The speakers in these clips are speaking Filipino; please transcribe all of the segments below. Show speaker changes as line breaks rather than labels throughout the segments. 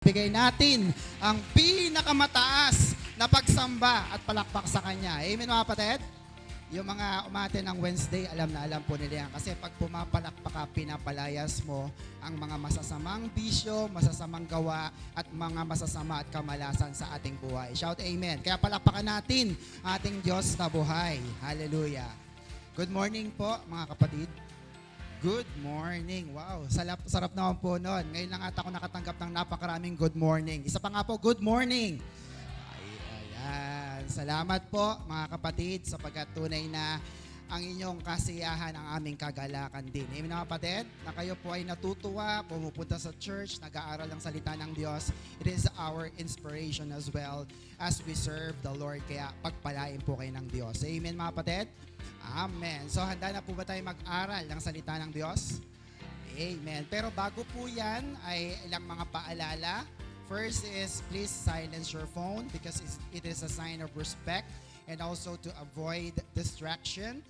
ibigay natin ang pinakamataas na pagsamba at palakpak sa Kanya. Amen mga kapatid? Yung mga umate ng Wednesday, alam na alam po nila yan. Kasi pag pumapalakpak ka, pinapalayas mo ang mga masasamang bisyo, masasamang gawa, at mga masasama at kamalasan sa ating buhay. Shout amen. Kaya palakpakan natin ating Diyos na buhay. Hallelujah. Good morning po mga kapatid. Good morning. Wow, sarap naman po noon. Ngayon lang ata ako nakatanggap ng napakaraming good morning. Isa pa nga po, good morning. Ayan. Salamat po mga kapatid sapagkat tunay na ang inyong kasiyahan ang aming kagalakan din. Amen mga kapatid, na kayo po ay natutuwa, pumupunta sa church, nag-aaral ng salita ng Diyos. It is our inspiration as well as we serve the Lord. Kaya pagpalain po kayo ng Diyos. Amen mga kapatid? Amen. So handa na po ba tayo mag-aral ng salita ng Diyos? Amen. Pero bago po yan ay ilang mga paalala. First is please silence your phone because it is a sign of respect and also to avoid distraction.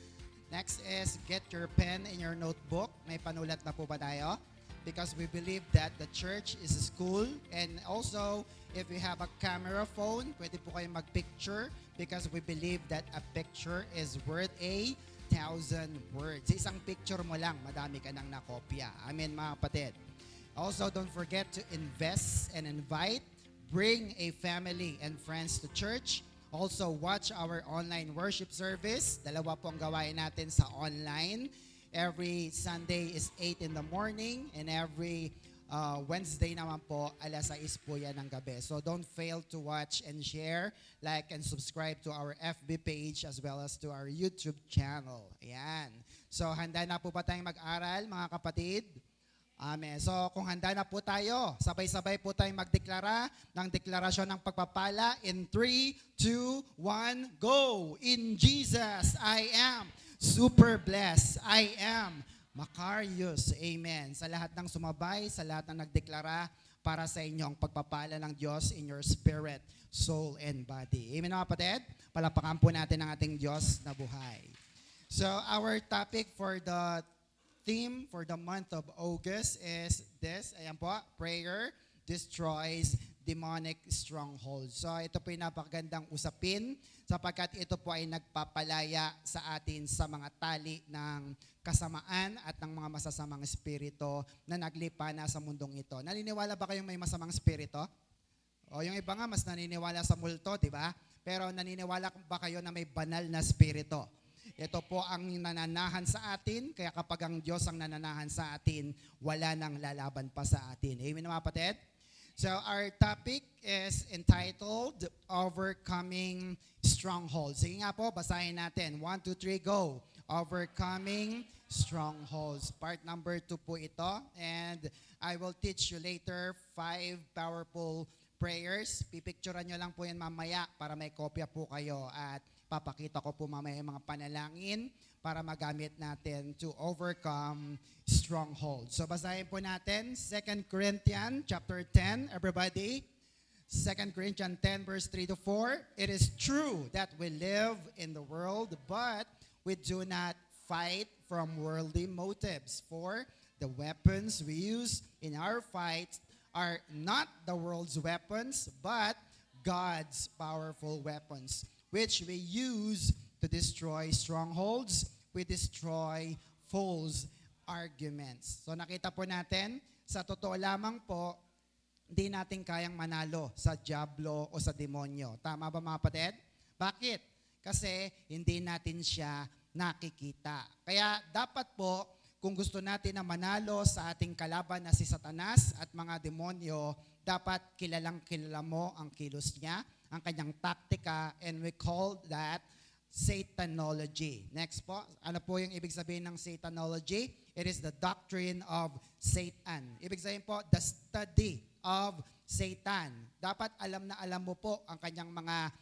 Next is get your pen and your notebook. May panulat na po ba tayo? Because we believe that the church is a school, and also if you have a camera phone, pwede po kayong mag-picture because we believe that a picture is worth 1,000 words. Isang picture mo lang, madami ka nang nakopya. Amen mga kapatid. Also, don't forget to invest and invite. Bring a family and friends to church. Also, watch our online worship service. Dalawa po ang gawain natin sa online. Every Sunday is 8 in the morning and every Wednesday naman po, alas 6 po yan ng gabi. So don't fail to watch and share, like and subscribe to our FB page as well as to our YouTube channel. Ayan. So handa na po ba tayong mag-aral mga kapatid? Amen. So kung handa na po tayo, sabay-sabay po tayong magdeklara ng deklarasyon ng pagpapala in 3, 2, 1, go! In Jesus, I am super blessed. I am Macarius. Amen. Sa lahat ng sumabay, sa lahat ng nagdeklara para sa inyo ang pagpapala ng Diyos in your spirit, soul, and body. Amen mga kapatid? Palapakan po natin ang ating Diyos na buhay. So our topic for the theme for the month of August is this. Ayan po, prayer destroys demonic strongholds. So ito po yung napakagandang usapin sapagkat ito po ay nagpapalaya sa atin sa mga tali ng kasamaan at ng mga masasamang espiritu na naglipa na sa mundong ito. Naniniwala ba kayong may masamang espiritu? O yung iba nga mas naniniwala sa multo, di ba? Pero naniniwala ba kayo na may banal na espiritu? Ito po ang nananahan sa atin, kaya kapag ang Diyos ang nananahan sa atin, wala nang lalaban pa sa atin. Amen mga kapatid? So our topic is entitled Overcoming Strongholds. Sige nga po, basahin natin. 1, 2, 3, go! Overcoming Strongholds. Part number 2 po ito. And I will teach you later 5 powerful prayers. Pipicturean nyo lang po yan mamaya para may kopya po kayo at papakita ko po mamaya yung mga panalangin para magamit natin to overcome strongholds. So basahin po natin 2 Corinthians chapter 10, everybody. 2 Corinthians 10 verse 3 to 4. It is true that we live in the world, but we do not fight from worldly motives. For the weapons we use in our fights are not the world's weapons, but God's powerful weapons, which we use to destroy strongholds, we destroy false arguments. So nakita po natin, sa totoo lamang po, hindi natin kayang manalo sa diablo o sa demonyo. Tama ba mga kapatid? Bakit? Kasi hindi natin siya nakikita. Kaya dapat po, kung gusto natin na manalo sa ating kalaban na si Satanas at mga demonyo, dapat kilalang kilala mo ang kilos niya, ang kanyang taktika, and we call that Satanology. Next po, ano po yung ibig sabihin ng Satanology? It is the doctrine of Satan. Ibig sabihin po, the study of Satan. Dapat alam na alam mo po ang kanyang mga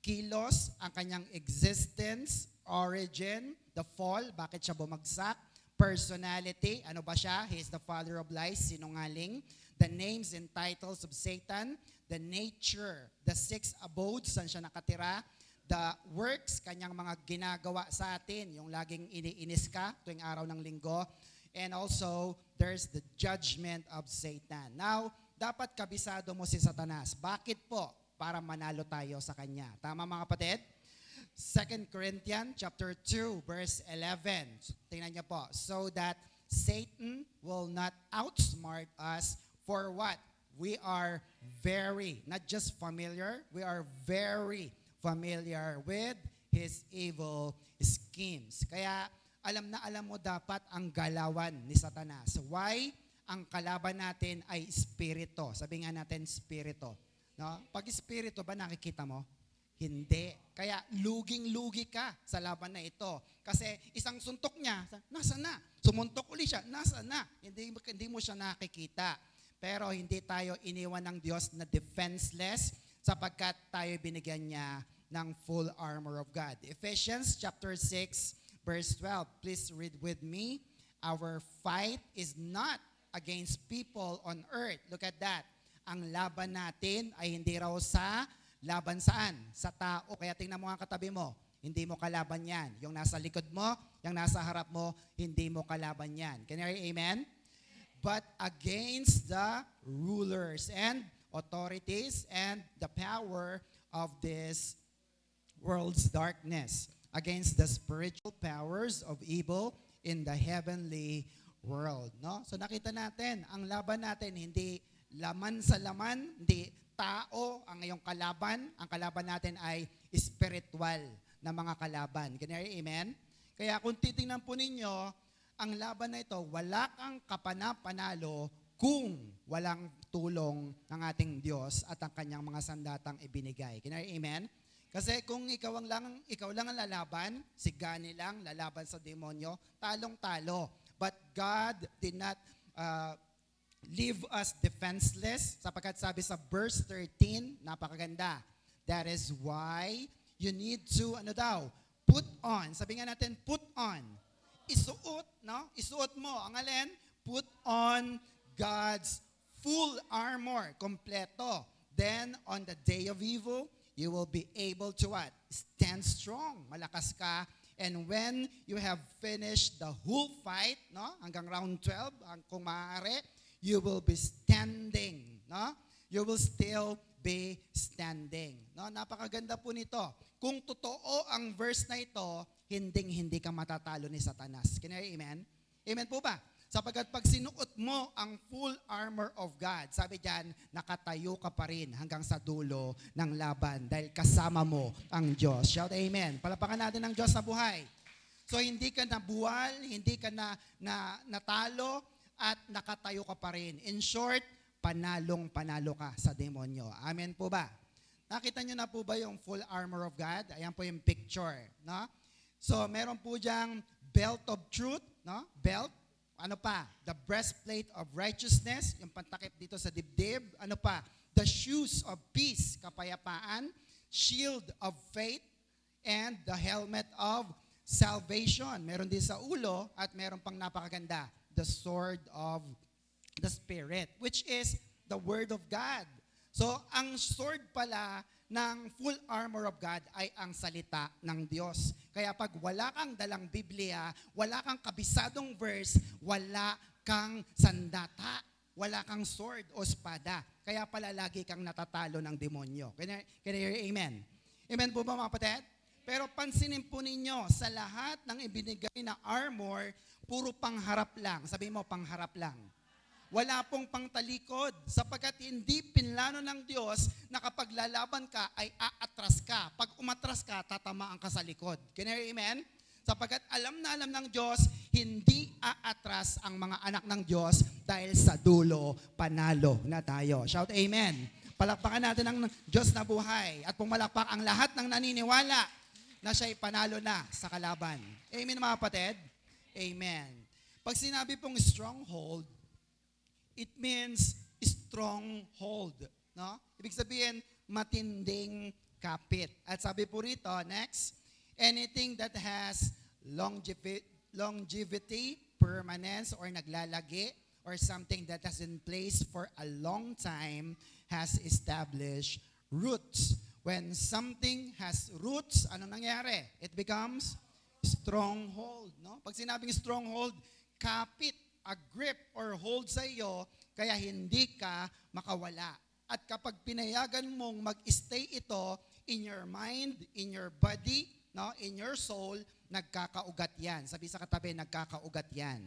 kilos, ang kanyang existence, origin, the fall, bakit siya bumagsak, personality, ano ba siya? He is the father of lies, sinungaling. The names and titles of Satan, the nature, the 6 abodes, saan siya nakatira, the works, kanyang mga ginagawa sa atin, yung laging iniinis ka tuwing araw ng linggo, and also there's the judgment of Satan. Now, dapat kabisado mo si Satanas. Bakit po? Para manalo tayo sa kanya. Tama mga kapatid? 2 Corinthians chapter 2 verse 11. Tingnan niyo po. So that Satan will not outsmart us for what? We are very, not just familiar, we are very familiar with his evil schemes. Kaya alam na alam mo dapat ang galawan ni Satanas. Why? Ang kalaban natin ay espiritu. Sabi nga natin espiritu. No? Pag espiritu ba nakikita mo? Hindi. Kaya luging-lugi ka sa laban na ito. Kasi isang suntok niya, nasa na? Sumuntok uli siya, nasa na? Hindi mo siya nakikita. Pero hindi tayo iniwan ng Diyos na defenseless sapagkat tayo binigyan niya ng full armor of God. Ephesians chapter 6 verse 12. Please read with me. Our fight is not against people on earth. Look at that. Ang laban natin ay hindi raw sa laban saan? Sa tao. Kaya tingnan mo ang katabi mo. Hindi mo kalaban yan. Yung nasa likod mo, yung nasa harap mo, hindi mo kalaban yan. Can you hear amen? But against the rulers and authorities and the power of this world's darkness. Against the spiritual powers of evil in the heavenly world. No? So nakita natin, ang laban natin hindi laman sa laman, hindi tao ang iyong kalaban. Ang kalaban natin ay spiritual na mga kalaban. Can you hear amen? Kaya kung titingnan po ninyo, ang laban na ito, wala kang kapana-panalo kung walang tulong ng ating Diyos at ang kanyang mga sandatang ibinigay. Can you hear amen? Kasi kung ikaw lang ang lalaban, si Gani lang lalaban sa demonyo, talong-talo. But God did not leave us defenseless sapagkat sabi sa verse 13, napakaganda. That is why you need to, put on. Sabi nga natin, put on. Isuot, no? Isuot mo. Ang alin? Put on God's full armor, kompleto. Then, on the day of evil, you will be able to what? Stand strong. Malakas ka. And when you have finished the whole fight, no? Hanggang round 12, kung maaari, you will be standing, no? You will still be standing. No? Napakaganda po nito. Kung totoo ang verse na ito, hindi ka matatalo ni Satanas. Can you hear amen? Amen po ba? Sapagkat pag sinuot mo ang full armor of God, sabi diyan, nakatayo ka pa rin hanggang sa dulo ng laban dahil kasama mo ang Diyos. Shout amen. Palapakan natin ang Diyos na buhay. So hindi ka nabuwal, hindi ka natalo, at nakatayo ka pa rin. In short, panalo ka sa demonyo. Amen po ba? Nakita nyo na po ba yung full armor of God? Ayan po yung picture. No? So meron po diyang belt of truth, no? Belt. Ano pa? The breastplate of righteousness, yung pantakip dito sa dibdib. Ano pa? The shoes of peace, kapayapaan. Shield of faith. And the helmet of salvation. Meron din sa ulo at meron pang napakaganda. The sword of the Spirit, which is the Word of God. So, ang sword pala ng full armor of God ay ang salita ng Diyos. Kaya pag wala kang dalang Biblia, wala kang kabisadong verse, wala kang sandata, wala kang sword o espada. Kaya pala lagi kang natatalo ng demonyo. Can you hear amen? Amen po ba mga kapatid? Pero pansinin po ninyo, sa lahat ng ibinigay na armor, puro pangharap lang. Sabi mo, pangharap lang. Wala pong pangtalikod sapagkat hindi pinlano ng Diyos na kapag lalaban ka ay aatras ka. Pag umatras ka, tatamaan ka sa likod. Can you hear amen? Sapagkat alam na alam ng Diyos, hindi aatras ang mga anak ng Diyos dahil sa dulo, panalo na tayo. Shout amen. Palakpakan natin ang Diyos na buhay at pumalakpak ang lahat ng naniniwala na siya'y panalo na sa kalaban. Amen mga kapatid? Amen. Pag sinabi pong stronghold, it means stronghold. No? Ibig sabihin, matinding kapit. At sabi po rito, next, anything that has longevity, permanence, or naglalagi, or something that has in place for a long time has established roots. When something has roots, ano nangyari? It becomes stronghold. No? Pag sinabing stronghold, kapit, a grip or hold sa iyo, Kaya hindi ka makawala. At kapag pinayagan mong mag-stay ito in your mind, in your body, no, in your soul, nagkakaugat yan. Sabi sa katabi, nagkakaugat yan.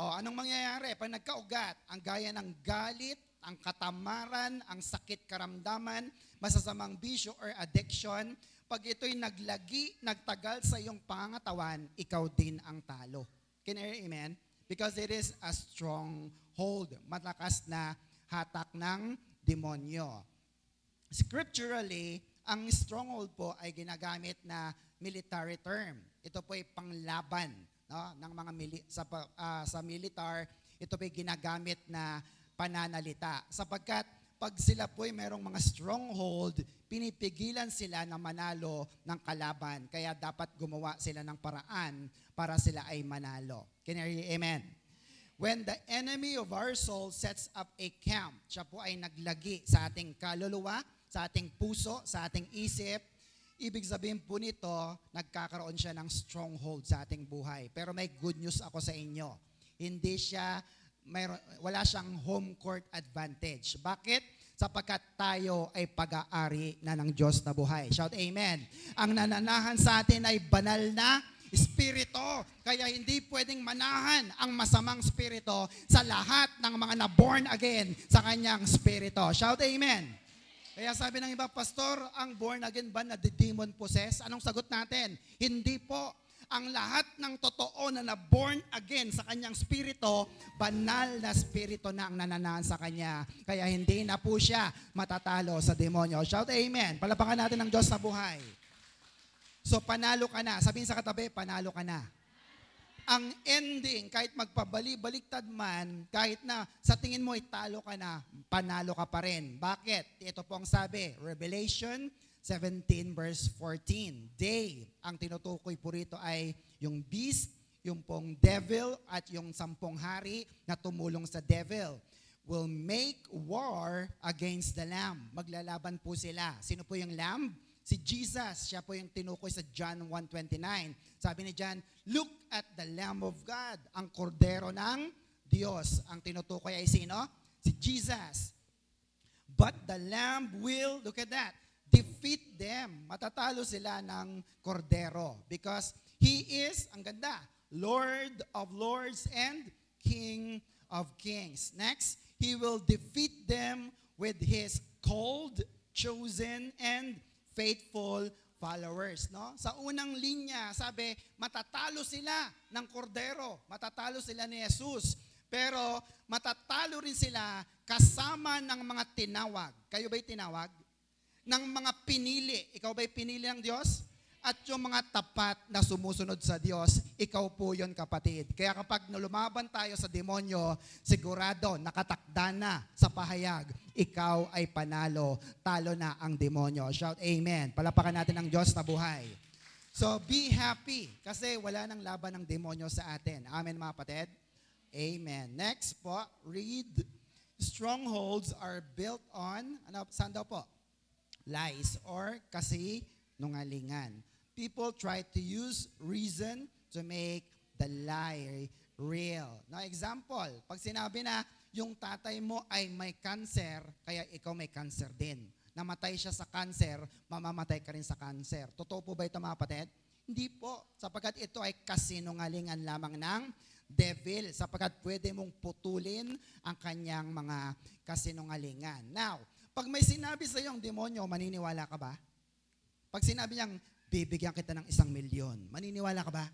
O, anong mangyayari? Pag nagkaugat, ang gaya ng galit, ang katamaran, ang sakit karamdaman, masasamang bisyo or addiction, pag ito'y naglagi, nagtagal sa iyong pangatawan, ikaw din ang talo. Can you hear amen? Because it is a strong hold, malakas na hatak ng demonyo. Scripturally, ang stronghold po ay ginagamit na military term. Ito po ay panglaban, no, ng mga sa militar. Ito po ay ginagamit na pananalita. Sapagkat pag sila po ay merong mga stronghold, pinipigilan sila na manalo ng kalaban. Kaya dapat gumawa sila ng paraan para sila ay manalo. Can you hear amen? When the enemy of our soul sets up a camp, siya po ay naglagi sa ating kaluluwa, sa ating puso, sa ating isip, ibig sabihin po nito, nagkakaroon siya ng stronghold sa ating buhay. Pero may good news ako sa inyo. Wala siyang home court advantage. Bakit? Sapagkat tayo ay pag-aari na ng Diyos na buhay. Shout amen. Ang nananahan sa atin ay banal na espiritu. Kaya hindi pwedeng manahan ang masamang espiritu sa lahat ng mga na-born again sa kanyang espiritu. Shout amen. Kaya sabi ng iba, Pastor, ang born again ba na demon possessed? Anong sagot natin? Hindi po. Ang lahat ng totoo na na-born again sa kanyang spirito, banal na spirito na ang nananahan sa kanya. Kaya hindi na po siya matatalo sa demonyo. Shout amen. Palapakan natin ng Diyos na buhay. So panalo ka na. Sabihin sa katabi, panalo ka na. Ang ending, kahit magpabali-baliktad man, kahit na sa tingin mo italo ka na, panalo ka pa rin. Bakit? Ito po ang sabi, Revelation 17 verse 14. They, ang tinutukoy po rito ay yung beast, yung pong devil at yung 10 hari na tumulong sa devil will make war against the Lamb. Maglalaban po sila. Sino po yung Lamb? Si Jesus. Siya po yung tinukoy sa John 1:29. Sabi ni John, look at the Lamb of God, ang kordero ng Diyos. Ang tinutukoy ay sino? Si Jesus. But the Lamb will, look at that, defeat them. Matatalo sila ng kordero because He is, ang ganda, Lord of Lords and King of Kings. Next, He will defeat them with His called, chosen, and faithful followers. No? Sa unang linya, sabi, matatalo sila ng kordero. Matatalo sila ni Jesus. Pero matatalo rin sila kasama ng mga tinawag. Kayo ba'y tinawag? Ng mga pinili. Ikaw ba'y pinili ng Diyos? At yung mga tapat na sumusunod sa Diyos, ikaw po yun, kapatid. Kaya kapag lumaban tayo sa demonyo, sigurado, nakatakda na sa pahayag, ikaw ay panalo, talo na ang demonyo. Shout amen. Palapakan natin ang Diyos na buhay. So be happy kasi wala nang laban ng demonyo sa atin. Amen mga kapatid? Amen. Next po, read. Strongholds are built on, saan daw po? Lies or kasinungalingan. People try to use reason to make the lie real. Now, example, pag sinabi na yung tatay mo ay may cancer, kaya ikaw may cancer din. Namatay siya sa cancer, mamamatay ka rin sa cancer. Totoo po ba ito mga kapatid? Hindi po, sapagkat ito ay kasinungalingan lamang ng devil, sapagkat pwede mong putulin ang kanyang mga kasinungalingan. Now, pag may sinabi sa iyong demonyo, maniniwala ka ba? Pag sinabi niyang, bibigyan kita ng 1,000,000. Maniniwala ka ba?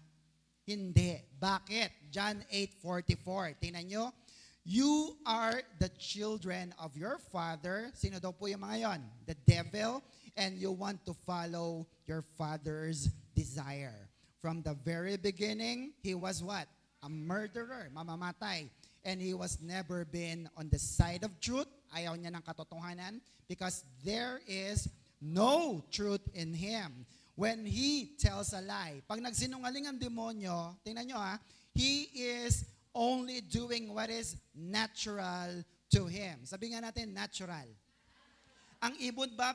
Hindi. Bakit? John 8:44. Tingnan nyo. You are the children of your father. Sino daw po yung mga yon? The devil. And you want to follow your father's desire. From the very beginning, he was what? A murderer. Mamamatay. And he was never been on the side of truth. Ayaw niya ng katotohanan. Because there is no truth in him. When he tells a lie, pag nagsinungaling ang demonyo, tingnan nyo he is only doing what is natural to him. Sabi nga natin, natural. Ang ibon ba,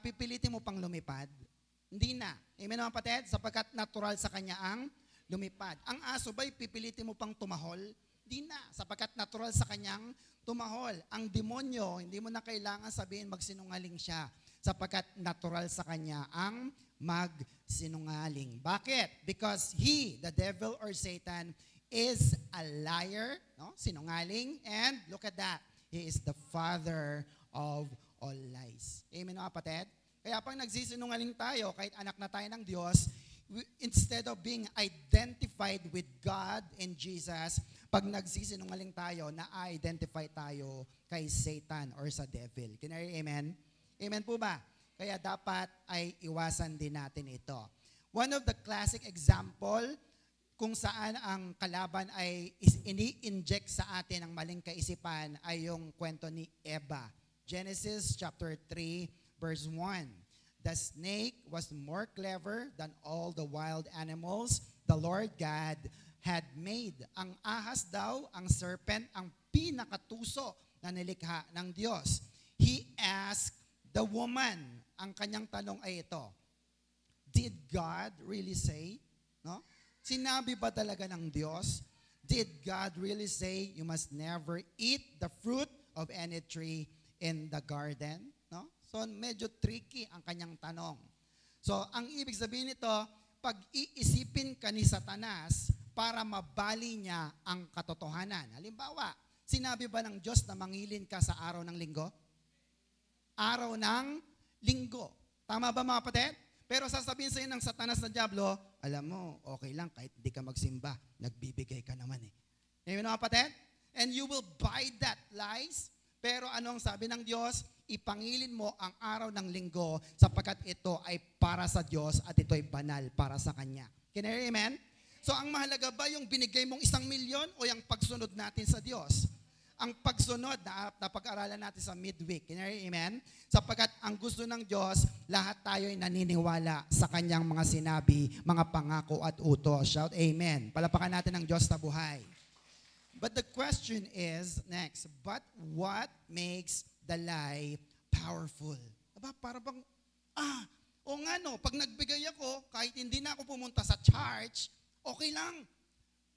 pipilitin mo pang lumipad? Hindi na. Amen mga kapatid? Sapagkat natural sa kanya ang lumipad. Ang aso ba, pipilitin mo pang tumahol? Hindi na. Sapagkat natural sa kanyang tumahol. Ang demonyo, hindi mo na kailangan sabihin magsinungaling siya sapagkat natural sa kanya ang magsinungaling. Bakit? Because he, the devil or Satan, is a liar, no? Sinungaling, and look at that, he is the father of all lies. Amen, mga kapatid? Kaya pag nagsisinungaling tayo, kahit anak na tayo ng Diyos, instead of being identified with God and Jesus, pag nagsisinungaling tayo, na-identify tayo kay Satan or sa devil. Can I hear amen? Amen po ba? Kaya dapat ay iwasan din natin ito. One of the classic example kung saan ang kalaban ay ini-inject sa atin ang maling kaisipan ay yung kwento ni Eva. Genesis chapter 3 verse 1. The snake was more clever than all the wild animals the Lord God had made. Ang ahas daw, ang serpent, ang pinakatuso na nilikha ng Diyos. He asked the woman, ang kanyang tanong ay ito, did God really say? No? Sinabi ba talaga ng Diyos? Did God really say you must never eat the fruit of any tree in the garden? No? So medyo tricky ang kanyang tanong. So ang ibig sabihin nito, pag-iisipin ka ni Satanas para mabali niya ang katotohanan. Halimbawa, sinabi ba ng Diyos na mangilin ka sa araw ng linggo? Araw ng linggo. Tama ba mga kapatid? Pero sasabihin sa iyo ng Satanas na Diablo, alam mo, okay lang kahit hindi ka magsimba, nagbibigay ka naman eh. Amen mga kapatid? And you will buy that lies. Pero anong sabi ng Diyos? Ipangilin mo ang araw ng linggo sapagkat ito ay para sa Diyos at ito ay banal para sa Kanya. Can I hear amen? So ang mahalaga ba yung binigay mong 1,000,000 o yung pagsunod natin sa Diyos? Ang pagsunod na pag-aralan natin sa midweek. Can I hear amen? Sapagkat ang gusto ng Diyos, lahat tayo ay naniniwala sa Kanyang mga sinabi, mga pangako at utos. Shout amen. Palapakan natin ang Diyos na buhay. But the question is, next, but what makes the lie powerful? Aba, para bang, o nga no, pag nagbigay ako, kahit hindi na ako pumunta sa church, okay lang.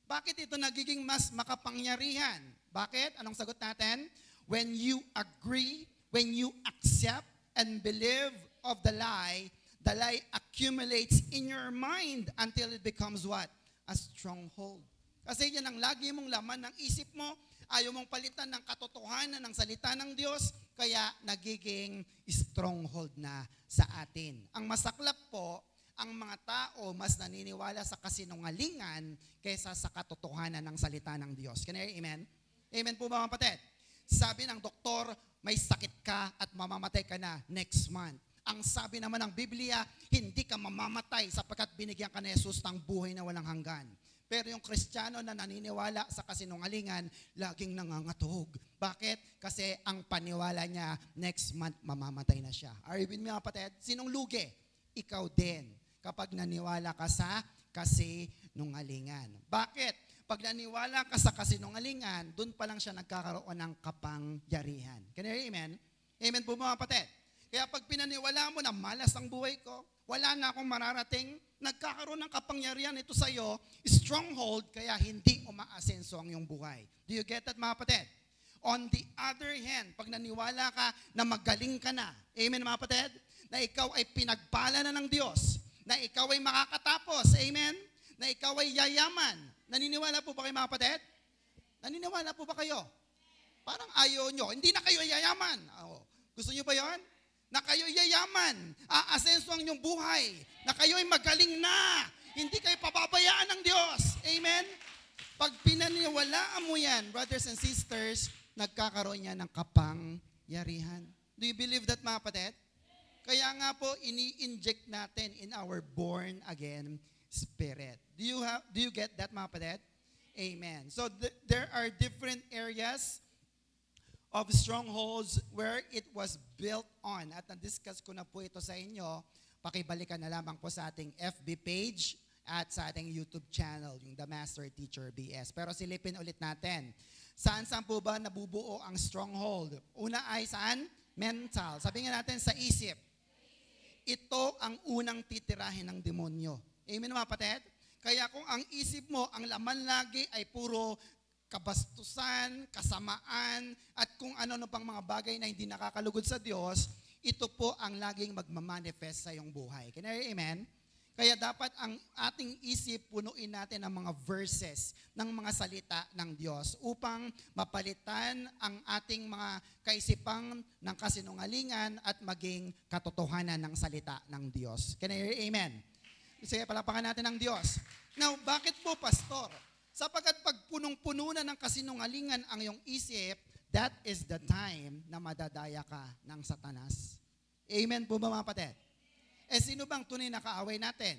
Bakit ito nagiging mas makapangyarihan? Bakit? Anong sagot natin? When you agree, when you accept and believe of the lie accumulates in your mind until it becomes what? A stronghold. Kasi yan ang lagi mong laman ng isip mo, ayaw mong palitan ng katotohanan ng salita ng Diyos, kaya nagiging stronghold na sa atin. Ang masaklap po, ang mga tao mas naniniwala sa kasinungalingan kaysa sa katotohanan ng salita ng Diyos. Can I hear amen? Amen po ba mga kapatid? Sabi ng doktor, may sakit ka at mamamatay ka na next month. Ang sabi naman ng Biblia, hindi ka mamamatay sapagkat binigyan ka ni Jesus ng buhay na walang hanggan. Pero yung Kristiyano na naniniwala sa kasinungalingan, laging nangangatog. Bakit? Kasi ang paniwala niya, next month mamamatay na siya. Are you with me mga kapatid? Sinong lugi? Ikaw din. Kapag naniwala ka sa kasinungalingan. Bakit? Pag naniwala ka sa kasinungalingan, doon pa lang siya nagkakaroon ng kapangyarihan. Can you hear amen? Amen po mga kapatid. Kaya pag pinaniwala mo na malas ang buhay ko, wala na akong mararating, nagkakaroon ng kapangyarihan ito sa iyo, stronghold, kaya hindi umaasenso ang iyong buhay. Do you get that mga kapatid? On the other hand, pag naniwala ka na magaling ka na, amen mga kapatid? Na ikaw ay pinagpala na ng Diyos, na ikaw ay makakatapos, amen? Na ikaw ay yayaman. Naniniwala po ba kayo mga kapatid? Naniniwala po ba kayo? Parang ayaw nyo. Hindi na kayo yayaman. Gusto nyo ba yon? Na kayo yayaman. Aasenso ang inyong buhay. Na kayo ay magaling na. Hindi kayo pababayaan ng Diyos. Amen? Pag pinaniwalaan mo yan, brothers and sisters, nagkakaroon yan ng kapangyarihan. Do you believe that mga kapatid? Kaya nga po, ini-inject natin in our born again spirit. Do you get that mga kapatid? Amen. So there are different areas of strongholds where it was built on. At na-discuss ko na po ito sa inyo. Pakibalikan na lamang po sa ating FB page at sa ating YouTube channel, yung The Master Teacher BS. Pero silipin ulit natin. Saan po ba nabubuo ang stronghold? Una ay saan? Mental. Sabi nga natin sa isip. Ito ang unang titirahin ng demonyo. Amen mga kapatid? Kaya kung ang isip mo, ang laman lagi ay puro kabastusan, kasamaan, at kung ano pang mga bagay na hindi nakakalugod sa Diyos, ito po ang laging magmamanifest sa iyong buhay. Can I hear amen? Kaya dapat ang ating isip punuin natin ng mga verses ng mga salita ng Diyos upang mapalitan ang ating mga kaisipang ng kasinungalingan at maging katotohanan ng salita ng Diyos. Can I hear amen? Sige, palapakan natin ang Diyos. Now, bakit po, Pastor? Sapagkat pag punong-puno na ng kasinungalingan ang iyong isip, that is the time na madadaya ka ng Satanas. Amen po ba, mga kapatid? Sino bang tunay na kaaway natin?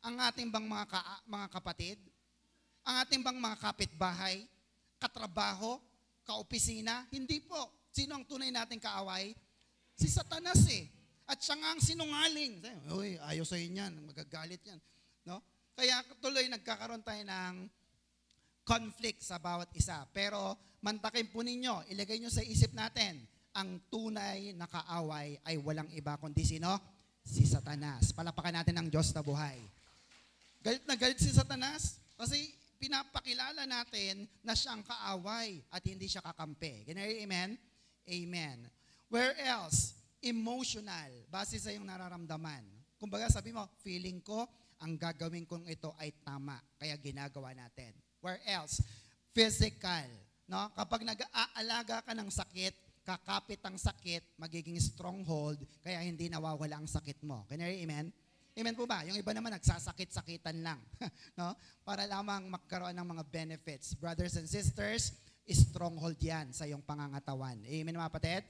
Ang ating bang mga kapatid? Ang ating bang mga kapitbahay? Katrabaho? Kaopisina? Hindi po. Sino ang tunay nating kaaway? Si Satanas eh. At siya nga ang sinungaling. Uy, ayaw sa'yo niyan. Magagalit yan. No? Kaya tuloy nagkakaroon tayo ng conflict sa bawat isa. Pero mantakin po ninyo, ilagay nyo sa isip natin, ang tunay na kaaway ay walang iba kundi sino? Si Satanas. Palapakan natin ang Diyos na buhay. Galit na galit si Satanas kasi pinapakilala natin na siya ang kaaway at hindi siya kakampi. Can I hear amen? Amen. Where else? Emotional. Base sa iyong nararamdaman. Kumbaga sabi mo, feeling ko, ang gagawin kong ito ay tama. Kaya ginagawa natin. Where else? Physical. No? Kapag nag-aalaga ka ng sakit, kakapit ang sakit, magiging stronghold, kaya hindi nawawala ang sakit mo. Can you hear amen? Amen po ba? Yung iba naman nagsasakit-sakitan lang. No? Para lamang magkaroon ng mga benefits. Brothers and sisters, stronghold yan sa iyong pangangatawan. Amen mga kapatid?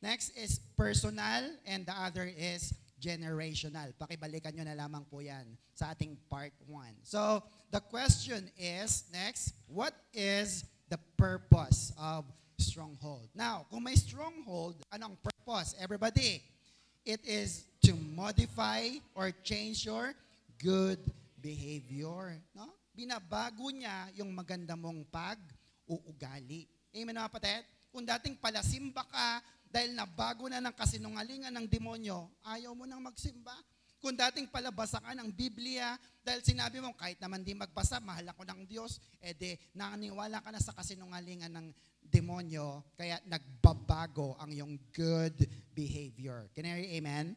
Next is personal and the other is generational. Pakibalikan nyo na lamang po yan sa ating part 1. So, the question is, next, what is the purpose of stronghold? Now, kung may stronghold, anong purpose? Everybody, it is to modify or change your good behavior. No? Binabago niya yung maganda mong pag-uugali. Amen mga kapatid? Kung dating palasimba ka, dahil nabago na ng kasinungalingan ng demonyo, ayaw mo nang magsimba. Kung dating palabasa ka ng Biblia, dahil sinabi mo, kahit naman di magbasa, mahal ako ng Diyos, nanganiwala ka na sa kasinungalingan ng demonyo, kaya nagbabago ang iyong good behavior. Can I hear amen?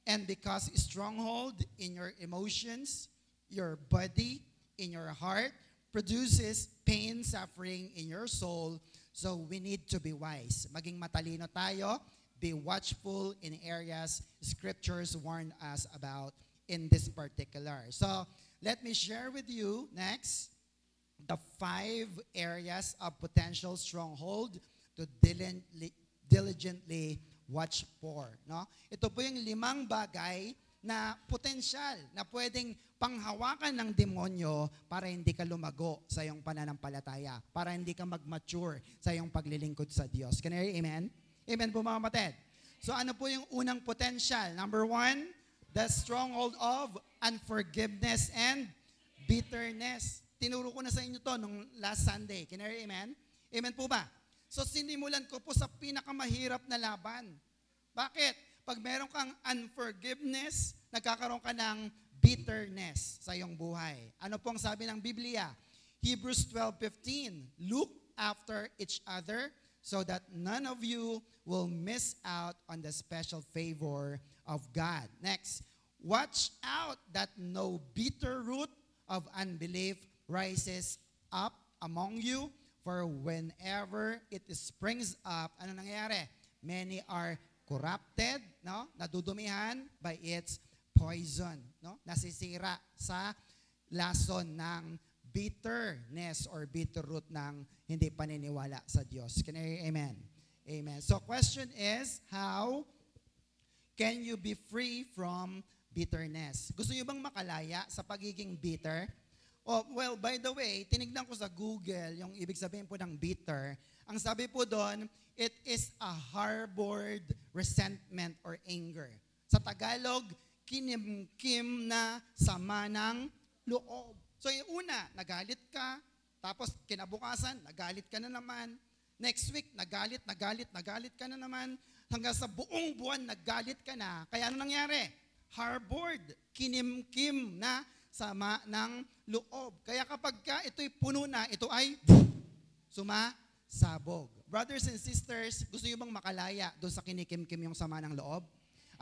And because stronghold in your emotions, your body, in your heart, produces pain, suffering in your soul, so we need to be wise. Maging matalino tayo, be watchful in areas scriptures warn us about in this particular. So, let me share with you next the 5 areas of potential stronghold to diligently watch for. No? Ito po yung 5 bagay na potensyal na pwedeng panghawakan ng demonyo para hindi ka lumago sa iyong pananampalataya, para hindi ka mag-mature sa iyong paglilingkod sa Diyos. Can I hear amen? Amen po mga kapatid. So ano po yung unang potential? Number 1, the stronghold of unforgiveness and bitterness. Tinuro ko na sa inyo to nung last Sunday. Can I hear amen? Amen po ba? So sinimulan ko po sa pinakamahirap na laban. Bakit? Pag meron kang unforgiveness, nagkakaroon ka ng bitterness sa iyong buhay. Ano pong sabi ng Biblia? Hebrews 12:15, look after each other so that none of you will miss out on the special favor of God. Next, watch out that no bitter root of unbelief rises up among you, for whenever it springs up, ano nangyayari? Many are corrupted, no? Nadudumihan by its poison, no? Nasisira sa lason ng bitterness or bitter root ng hindi paniniwala sa Diyos. Can I hear amen? Amen. So question is, how can you be free from bitterness? Gusto niyo bang makalaya sa pagiging bitter? Oh, well, by the way, tinignan ko sa Google yung ibig sabihin po ng bitter. Ang sabi po doon, it is a harbored resentment or anger. Sa Tagalog, kinimkim na sama ng loob. So yung una, nagalit ka, tapos kinabukasan, nagalit ka na naman. Next week, nagalit ka na naman. Hanggang sa buong buwan, nagalit ka na. Kaya ano nangyari? Harbored, kinimkim na sama ng loob. Kaya kapag ka ito'y puno na, ito ay sumasabog. Brothers and sisters, gusto niyo bang makalaya doon sa kinikimkim yung sama ng loob?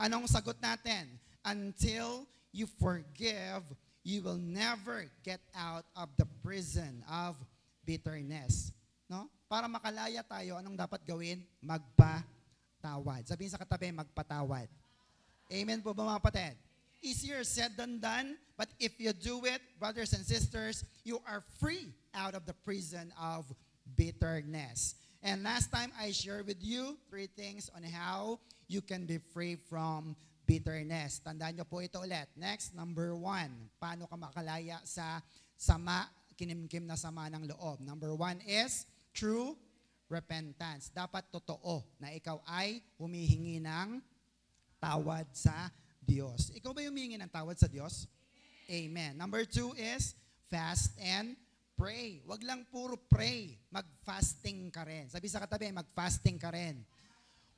Anong sagot natin? Until you forgive, you will never get out of the prison of bitterness. No? Para makalaya tayo, anong dapat gawin? Magpatawad. Sabihin sa katabi, magpatawad. Amen po ba mga kapatid? Easier said than done, but if you do it, brothers and sisters, you are free out of the prison of bitterness. And last time I shared with you 3 things on how you can be free from bitterness. Tandaan nyo po ito ulit. Next, number 1, paano ka makalaya sa sama, kinimkim na sama ng loob. Number 1 is true repentance. Dapat totoo na ikaw ay humihingi ng tawad sa Diyos. Ikaw ba humihingi ng tawad sa Diyos? Amen. Number 2 is fast and pray. Wag lang puro pray, mag-fasting ka rin. Sabi sa katabi, mag-fasting ka rin.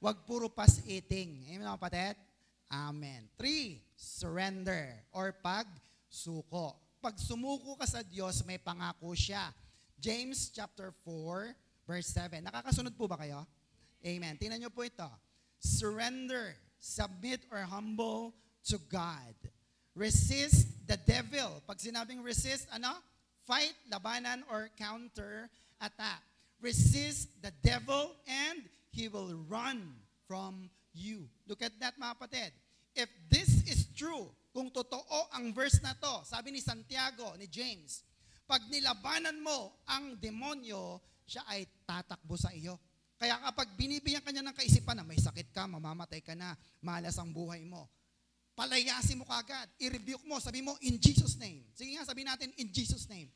Wag puro pas-eating. Amen mga kapatid? Amen. 3, surrender or pagsuko. Pag sumuko ka sa Diyos, may pangako siya. James chapter 4, verse 7. Nakakasunod po ba kayo? Amen. Tingnan niyo po ito. Surrender, submit or humble to God. Resist the devil. Pag sinabing resist, ano? Fight, labanan, or counter attack. Resist the devil and he will run from you. Look at that mga kapatid. If this is true, kung totoo ang verse na to, sabi ni Santiago, ni James, pag nilabanan mo ang demonyo, siya ay tatakbo sa iyo. Kaya kapag binibigyan ka niya ng kaisipan na may sakit ka, mamamatay ka na, malas ang buhay mo, palayasin mo kagad, i-rebuke mo, sabi mo, in Jesus' name. Sige nga, sabi natin, in Jesus' name.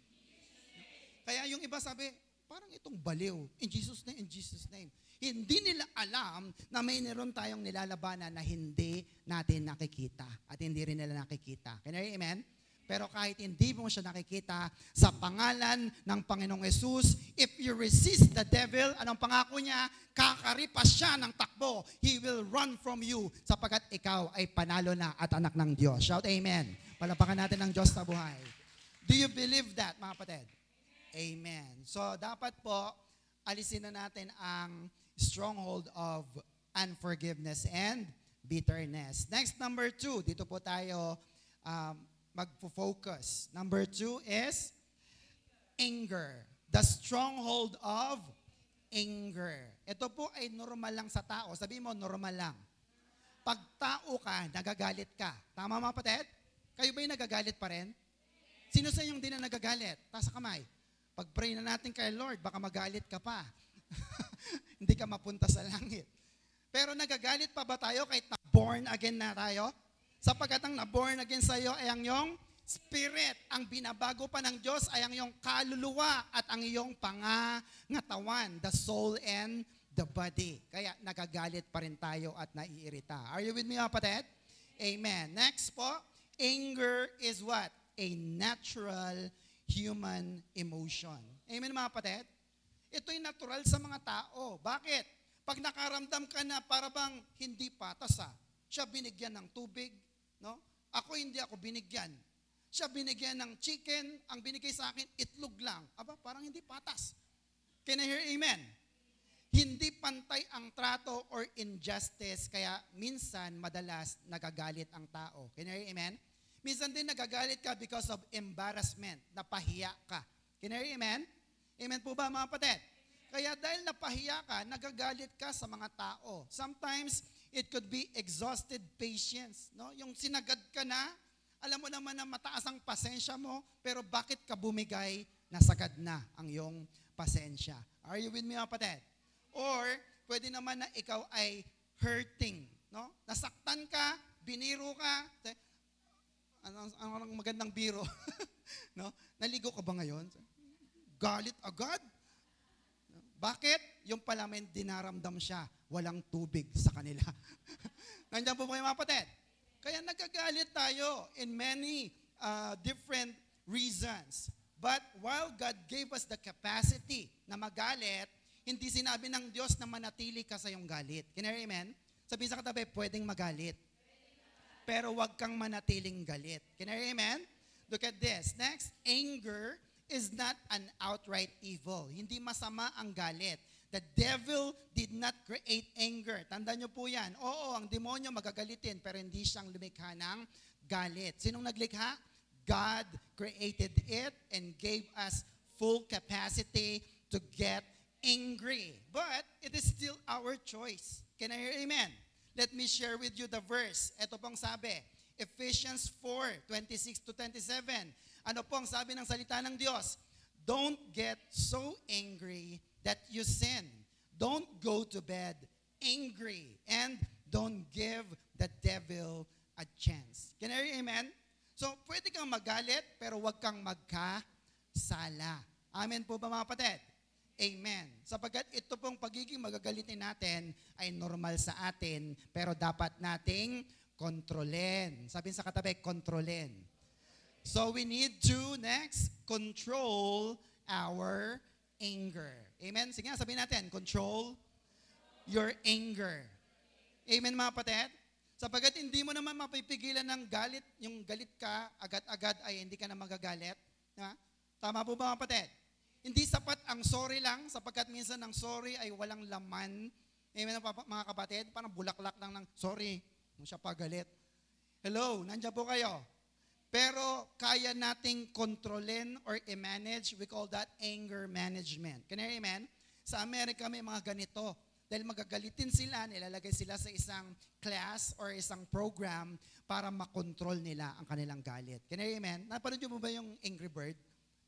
Kaya yung iba sabi, parang itong baliw, in Jesus' name, in Jesus' name. Hindi nila alam na may meron tayong nilalabanan na hindi natin nakikita at hindi rin nila nakikita. Can you amen? Pero kahit hindi mo siya nakikita, sa pangalan ng Panginoong Yesus, if you resist the devil, anong pangako niya? Kakaripas siya ng takbo. He will run from you sapagkat ikaw ay panalo na at anak ng Diyos. Shout amen. Palapakan natin ng Diyos sa buhay. Do you believe that, mga kapatid? Amen. So, dapat po, alisin na natin ang stronghold of unforgiveness and bitterness. Next, number 2. Dito po tayo magpo-focus. Number 2 is anger. The stronghold of anger. Ito po ay normal lang sa tao. Sabi mo, normal lang. Pag tao ka, nagagalit ka. Tama mga kapatid? Kayo ba yung nagagalit pa rin? Sino sa inyong di na nagagalit? Taas sa kamay. Pag-pray na natin kay Lord, baka magalit ka pa. Hindi ka mapunta sa langit. Pero nagagalit pa ba tayo kahit na born again na tayo? Sapagkat ang na-born again sa iyo ay ang iyong spirit. Ang binabago pa ng Diyos ay ang iyong kaluluwa at ang iyong pangangatawan, the soul and the body. Kaya nagagalit pa rin tayo at naiirita. Are you with me, kapatid? Amen. Next po, anger is what? A natural human emotion. Amen, mga kapatid? Ito'y natural sa mga tao. Bakit? Pag nakaramdam ka na para bang hindi patas siya binigyan ng tubig, no? Ako hindi ako binigyan. Siya binigyan ng chicken, ang binigay sa akin, itlog lang. Aba, parang hindi patas. Can I hear amen? Hindi pantay ang trato or injustice, kaya minsan, madalas, nagagalit ang tao. Can I hear amen? Minsan din nagagalit ka because of embarrassment, napahiya ka. Can I hear amen? Amen po ba mga kapatid? Kaya dahil napahiya ka, nagagalit ka sa mga tao. Sometimes, it could be exhausted patience. No? Yung sinagad ka na, alam mo naman na mataas ang pasensya mo, pero bakit ka bumigay, nasagad na ang iyong pasensya. Are you with me, kapatid? Or, pwede naman na ikaw ay hurting. No? Nasaktan ka, biniro ka, ang magandang biro. No? Naligo ka ba ngayon? Galit agad? Bakit? Yung pala may dinaramdam siya, walang tubig sa kanila. Nandiyan po ba mga kapatid? Kaya nagagalit tayo in many different reasons. But while God gave us the capacity na magalit, hindi sinabi ng Diyos na manatili ka sa iyong galit. Can you hear amen? Sabihin sa katabi, pwedeng magalit. Pero wag kang manatiling galit. Can you hear amen? Look at this. Next, anger is not an outright evil. Hindi masama ang galit. The devil did not create anger. Tandaan niyo po yan. Oo, ang demonyo magagalitin, pero hindi siyang lumikha ng galit. Sinong naglikha? God created it and gave us full capacity to get angry. But it is still our choice. Can I hear amen? Let me share with you the verse. Ito pong sabi, Ephesians 4:26 to 27. Ano pong sabi ng salita ng Diyos? Don't get so angry that you sin. Don't go to bed angry. And don't give the devil a chance. Can I hear amen? So, pwede kang magalit, pero huwag kang magkasala. Amen po ba mga kapatid? Amen. Sapagkat ito pong pagiging magagalitin natin ay normal sa atin, pero dapat nating kontrolin. Sabihin sa katabi, kontrolin. So we need to, next, control our anger. Amen? Sige nga, sabihin natin, control your anger. Amen mga kapatid? Sapagkat hindi mo naman mapipigilan ng galit, yung galit ka, agad-agad ay hindi ka na magagalit. Ha? Tama po ba mga kapatid? Hindi sapat ang sorry lang, sapagkat minsan ang sorry ay walang laman. Amen mga kapatid? Parang bulaklak lang ng sorry, kung siya pagalit. Hello, nandiyan po kayo. Pero kaya nating kontrolin or i-manage, we call that anger management. Can you hear amen? Sa Amerika may mga ganito. Dahil magagalitin sila, nilalagay sila sa isang class or isang program para makontrol nila ang kanilang galit. Can you hear amen? Napanood nyo mo ba yung Angry Bird?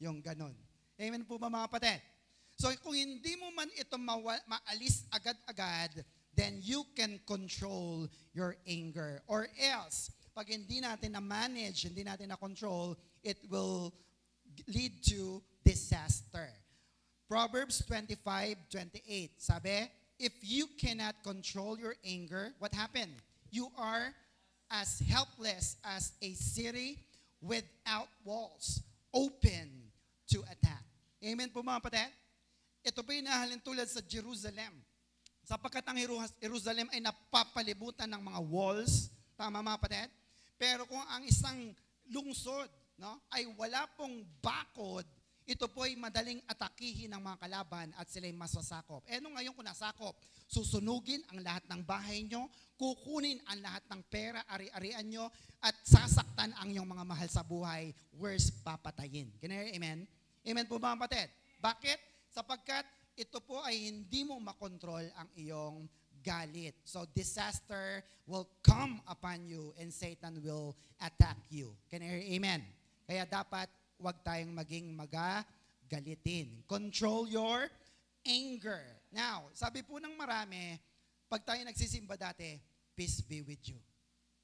Yung ganon. Amen po ba mga kapatid? So kung hindi mo man ito maalis agad-agad, then you can control your anger. Or else, pag hindi natin na-manage, hindi natin na-control, it will lead to disaster. Proverbs 25:28, sabi, if you cannot control your anger, what happened? You are as helpless as a city without walls, open to attack. Amen po mga kapatid? Ito po yung nahalin tulad sa Jerusalem. Sapagkat ang Jerusalem ay napapalibutan ng mga walls, tama mga kapatid? Pero kung ang isang lungsod ay wala pong bakod, ito po ay madaling atakihin ng mga kalaban at sila'y masasakop. Ano ngayon kung nasakop? Susunugin ang lahat ng bahay nyo, kukunin ang lahat ng pera, ari-arian nyo, at sasaktan ang inyong mga mahal sa buhay, worse, papatayin. Can I hear amen? Amen po ba kapatid? Bakit? Sapagkat ito po ay hindi mo makontrol ang iyong galit. So disaster will come upon you and Satan will attack you. Can I hear amen? Kaya dapat huwag tayong maging magagalitin. Control your anger. Now, sabi po ng marami, pag tayo nagsisimba dati, peace be with you.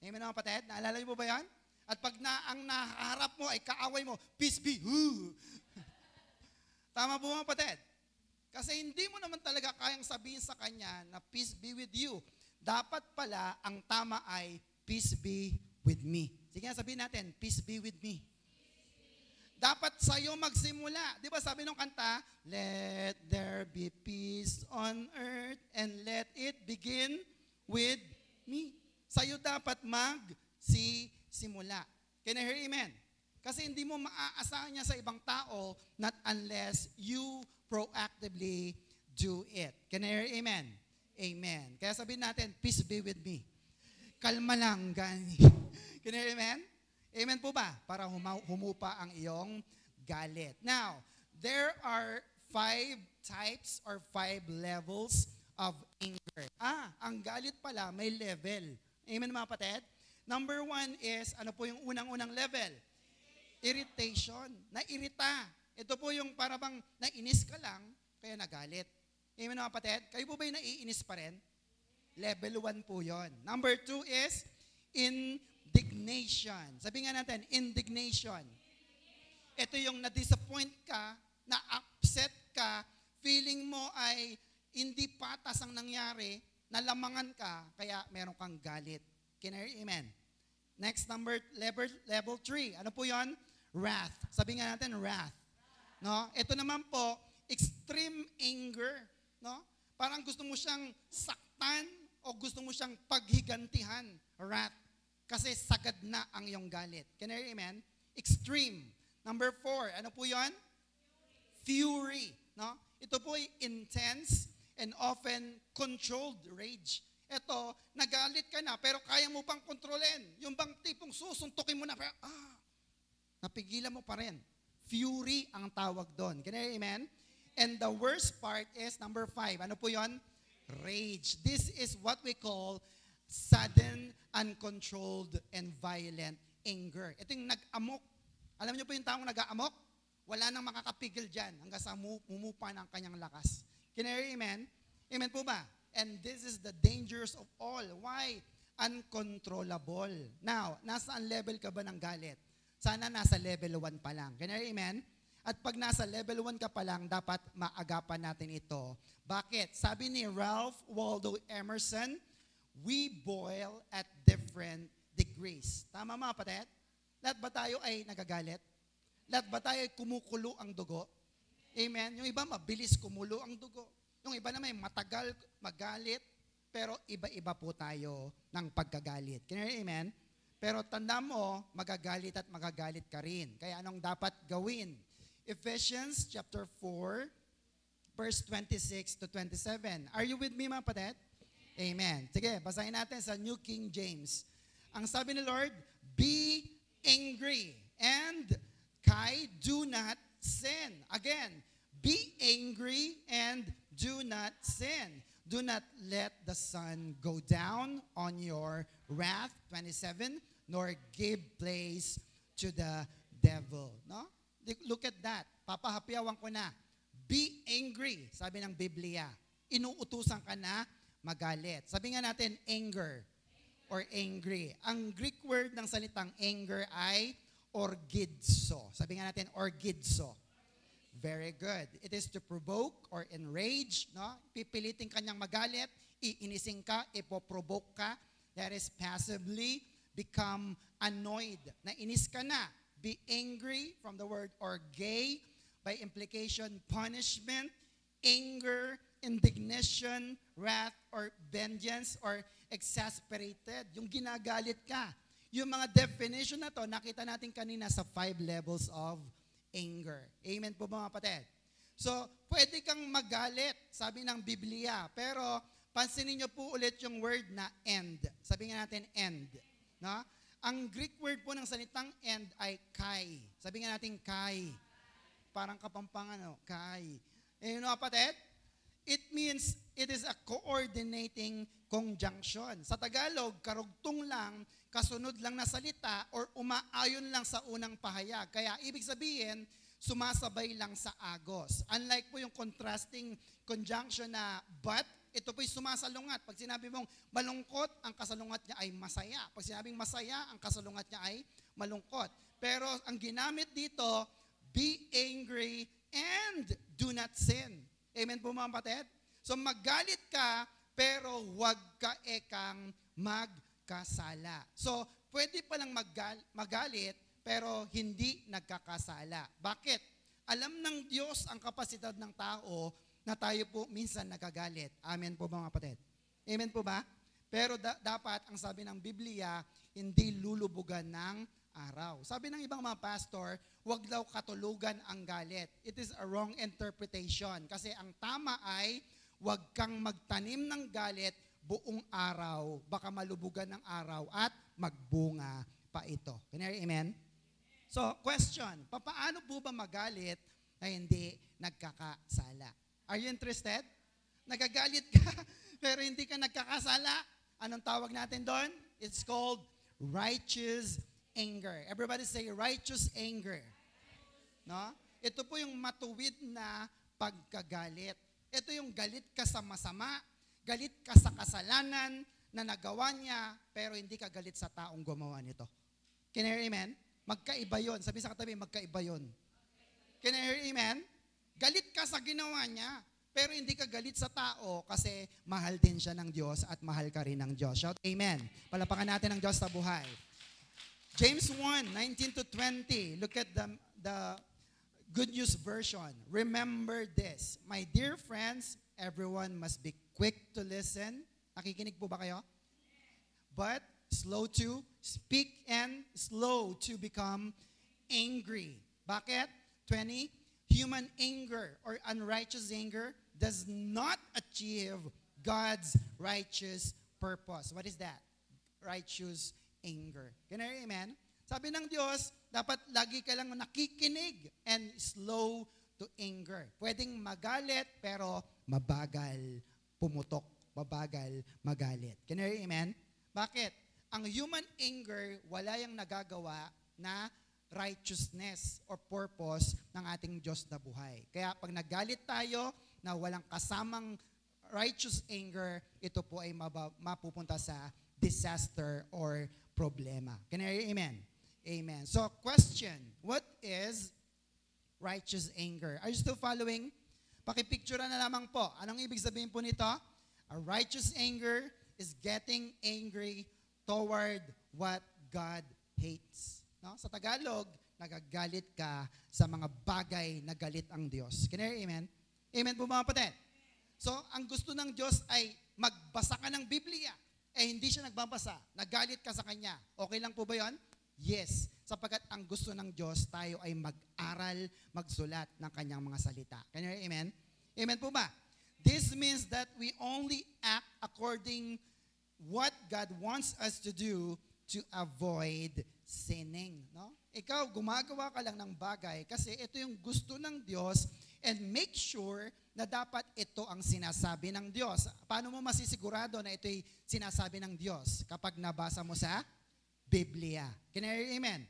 Amen mga kapatid? Naalala niyo po ba yan? At pag ang nakaharap mo ay kaaway mo, peace be. Tama po mga kapatid? Kasi hindi mo naman talaga kayang sabihin sa kanya na peace be with you. Dapat pala, ang tama ay peace be with me. Sige nga, sabihin natin, peace be with me. Dapat sa'yo magsimula. Di ba sabi nung kanta, let there be peace on earth and let it begin with me. Sa'yo dapat magsimula. Can I hear amen? Kasi hindi mo maaasahan niya sa ibang tao not unless you proactively do it. Can I hear amen? Amen. Kaya sabihin natin, peace be with me. Kalma lang, gani. Can I hear amen? Amen po ba? Para humupa ang iyong galit. Now, there are 5 types or 5 levels of anger. Ang galit pala may level. Amen mga kapatid? Number 1 is, ano po yung unang-unang level? Irritation. Nairita. Ito po yung parang nainis ka lang, kaya nagalit. Amen mga kapatid? Kayo po ba yung naiinis pa rin? Level 1 po yon. Number 2 is indignation. Sabi nga natin, indignation. Ito yung na-disappoint ka, na-upset ka, feeling mo ay hindi patas ang nangyari, nalamangan ka, kaya meron kang galit. Can I hear amen? Next level 3. Ano po yon? Wrath. Sabi nga natin, wrath. No? Ito naman po, extreme anger. No? Parang gusto mo siyang saktan o gusto mo siyang paghigantihan. Wrath. Kasi sagad na ang iyong galit. Can I hear amen? Extreme. Number 4. Ano po yon? fury. No? Ito po ay intense and often controlled rage. Ito, nagalit ka na pero kaya mo pang kontrolin. Yung bang tipong susuntukin mo na, pero, napigilan mo pa rin. Fury ang tawag doon. Can you amen? And the worst part is number 5. Ano po yon? Rage. This is what we call sudden, uncontrolled, and violent anger. Ito yung nag-amok. Alam niyo po yung taong nag-aamok? Wala nang makakapigil dyan hanggang sa mumupa ng kanyang lakas. Can you amen? Amen po ba? And this is the dangers of all. Why? Uncontrollable. Now, nasaan level ka ba ng galit? Sana nasa level 1 pa lang. Can you amen? At pag nasa level 1 ka pa lang, dapat maagapan natin ito. Bakit? Sabi ni Ralph Waldo Emerson, we boil at different degrees. Tama mga kapatid? Lahat ba tayo ay nagagalit? Lahat ba tayo ay kumukulo ang dugo? Amen? Yung iba mabilis kumulo ang dugo. Yung iba naman matagal magalit, pero iba-iba po tayo ng pagkagalit. Can you amen? Pero tanda mo, magagalit at magagalit ka rin. Kaya anong dapat gawin? Ephesians chapter 4, verse 26 to 27. Are you with me mga kapatid? Amen. Sige, basahin natin sa New King James. Ang sabi ni Lord, be angry and do not sin. Again, be angry and do not sin. Do not let the sun go down on your wrath, 27, nor give place to the devil. No? Look at that. Papahapiawan ko na. Be angry, sabi ng Biblia. Inuutusan ka na magalit. Sabi nga natin, anger or angry. Ang Greek word ng salitang anger ay orgidso. Sabi nga natin, orgidso. Very good. It is to provoke or enrage. No? Pipilitin kanyang magalit, iinisin ka, ipoprovoke ka. That is passively become annoyed. Nainis ka na. Be angry from the word orgay. By implication, punishment, anger, indignation, wrath, or vengeance, or exasperated. Yung ginagalit ka. Yung mga definition na to, nakita natin kanina sa 5 levels of anger. Amen po mga kapatid? So, pwede kang magalit, sabi ng Biblia. Pero, pansinin niyo po ulit yung word na end. Sabi nga natin end. No? Ang Greek word po ng salitang end ay kai. Sabi nga natin kai. Parang kapampangan, no? Kai. You know, kapatid? It means it is a coordinating conjunction. Sa Tagalog, karugtong lang, kasunod lang na salita, or umaayon lang sa unang pahayag. Kaya ibig sabihin, sumasabay lang sa agos. Unlike po yung contrasting conjunction na but, ito po'y sumasalungat. Pag sinabi mong malungkot, ang kasalungat niya ay masaya. Pag sinabing masaya, ang kasalungat niya ay malungkot. Pero ang ginamit dito, be angry and do not sin. Amen po mga kapatid? So magalit ka, pero huwag ka ekang magkasala. So pwede palang magalit, pero hindi nagkakasala. Bakit? Alam ng Diyos ang kapasidad ng tao na tayo po minsan nagagalit. Amen po mga kapatid? Amen po ba? Pero dapat, ang sabi ng Biblia, hindi lulubugan ng araw. Sabi ng ibang mga pastor, huwag daw katulugan ang galit. It is a wrong interpretation. Kasi ang tama ay, huwag kang magtanim ng galit buong araw. Baka malubugan ng araw at magbunga pa ito. Can you hear, amen? So, question, paano po ba magalit na hindi nagkakasala? Are you interested? Nagagalit ka, pero hindi ka nagkakasala. Anong tawag natin doon? It's called righteous anger. Everybody say righteous anger. No? Ito po yung matuwid na pagkagalit. Ito yung galit ka sa masama, galit ka sa kasalanan na nagawa niya, pero hindi ka galit sa taong gumawa nito. Can you hear amen? Magkaiba yun. Sabi sa katabi, magkaiba yun. Can you hear amen? Galit ka sa ginawa niya, pero hindi ka galit sa tao kasi mahal din siya ng Diyos at mahal ka rin ng Diyos. Shout amen. Palapakan natin ng Diyos sa buhay. James 1:19 to 20. Look at the Good News version. Remember this. My dear friends, everyone must be quick to listen. Nakikinig po ba kayo? But slow to speak and slow to become angry. Bakit? 20. human anger or unrighteous anger does not achieve God's righteous purpose. What is that? Righteous anger. Can I hear amen? Sabi ng Diyos, dapat lagi ka lang nakikinig and slow to anger. Pwedeng magalit pero mabagal pumutok, mabagal magalit. Can I hear amen? Bakit? Ang human anger, wala yung nagagawa na righteousness or purpose ng ating Diyos na buhay. Kaya pag nagalit tayo na walang kasamang righteous anger, ito po ay mapupunta sa disaster or problema. Can I hear amen? Amen. So question, what is righteous anger? Are you still following? Pakipicture na lamang po. Anong ibig sabihin po nito? A righteous anger is getting angry toward what God hates. No? Sa Tagalog, nagagalit ka sa mga bagay na galit ang Diyos. Can I hear amen? Amen po mga kapatid? So, ang gusto ng Diyos ay magbasa ka ng Biblia. Hindi siya nagbabasa. Nagalit ka sa Kanya. Okay lang po ba yon? Yes. Sapagkat ang gusto ng Diyos, tayo ay mag-aral, magsulat ng Kanyang mga salita. Can you hear amen? Amen po ba? This means that we only act according what God wants us to do to avoid sinning. No? Ikaw, gumagawa ka lang ng bagay kasi ito yung gusto ng Diyos and make sure na dapat ito ang sinasabi ng Diyos. Paano mo masisigurado na ito'y sinasabi ng Diyos? Kapag nabasa mo sa Biblia. Can I hear amen?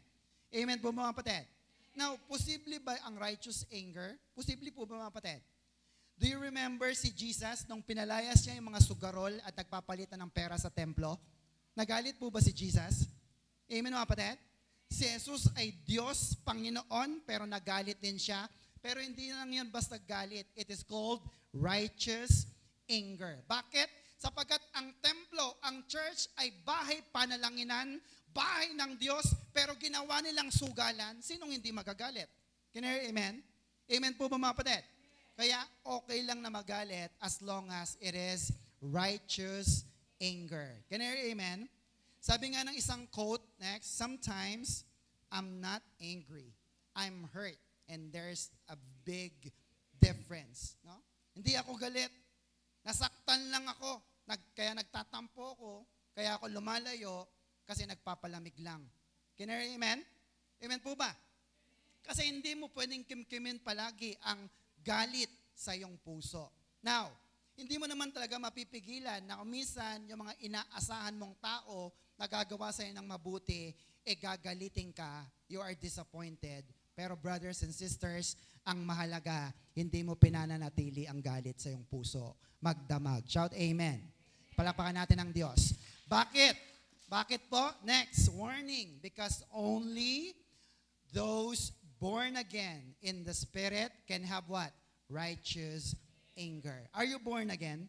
Amen po mga kapatid. Now, posible ba ang righteous anger? Posible po ba mga kapatid? Do you remember si Jesus nung pinalayas niya yung mga sugarol at nagpapalitan ng pera sa templo? Nagalit po ba si Jesus? Amen mga kapatid? Si Jesus ay Diyos, Panginoon, pero nagalit din siya. Pero hindi lang yan basta galit. It is called righteous anger. Bakit? Sapagkat ang templo, ang church ay bahay panalanginan, bahay ng Diyos, pero ginawa nilang sugalan. Sinong hindi magagalit? Can I hear amen? Amen po ba mga kapatid? Kaya okay lang na magalit as long as it is righteous anger. Can I hear amen? Sabi nga ng isang quote, next, sometimes I'm not angry. I'm hurt. And there's a big difference. No? Hindi ako galit. Nasaktan lang ako. Kaya nagtatampo ako. Kaya ako lumalayo kasi nagpapalamig lang. Can I hear amen? Amen po ba? Kasi hindi mo pwedeng kimkimin palagi ang galit sa iyong puso. Now, hindi mo naman talaga mapipigilan na minsan yung mga inaasahan mong tao na gagawa sa iyo ng mabuti, gagalitin ka, you are disappointed. Pero brothers and sisters, ang mahalaga, hindi mo pinananatili ang galit sa iyong puso. Magdamag. Shout amen. Palakpakan natin ang Diyos. Bakit? Bakit po? Next, warning. Because only those born again in the Spirit can have what? Righteous anger. Are you born again?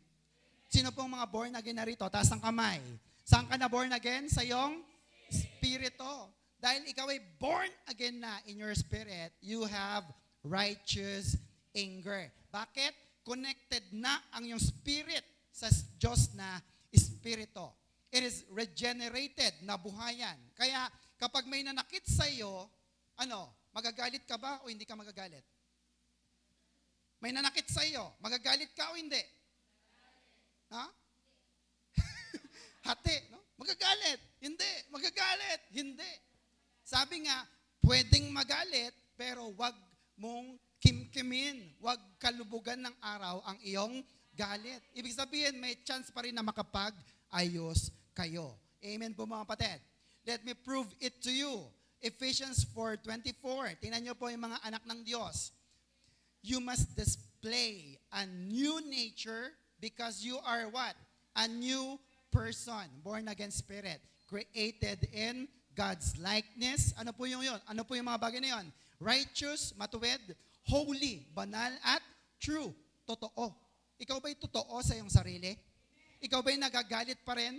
Sino pong mga born again na rito? Taas ang kamay. Saan ka na born again? Sa iyong spirito. Dahil ikaw ay born again na in your spirit, you have righteous anger. Bakit? Connected na ang iyong spirit sa Diyos na espirito. It is regenerated na buhayan. Kaya kapag may nanakit sa iyo, magagalit ka ba o hindi ka magagalit? May nanakit sa iyo, magagalit ka o hindi? Ha? Hati, no? Magagalit. Hindi. Magagalit. Hindi. Sabi nga, pwedeng magalit, pero wag mong kimkimin. Wag kalubugan ng araw ang iyong galit. Ibig sabihin, may chance pa rin na makapag-ayos kayo. Amen po mga kapatid. Let me prove it to you. Ephesians 4:24. Tingnan niyo po yung mga anak ng Diyos. You must display a new nature because you are what? A new person, born again spirit, created in God's likeness. Ano po yung yun? Ano po yung mga bagay na yun? Righteous, matuwid, holy, banal, at true. Totoo. Ikaw ba'y totoo sa iyong sarili? Ikaw ba'y nagagalit pa rin?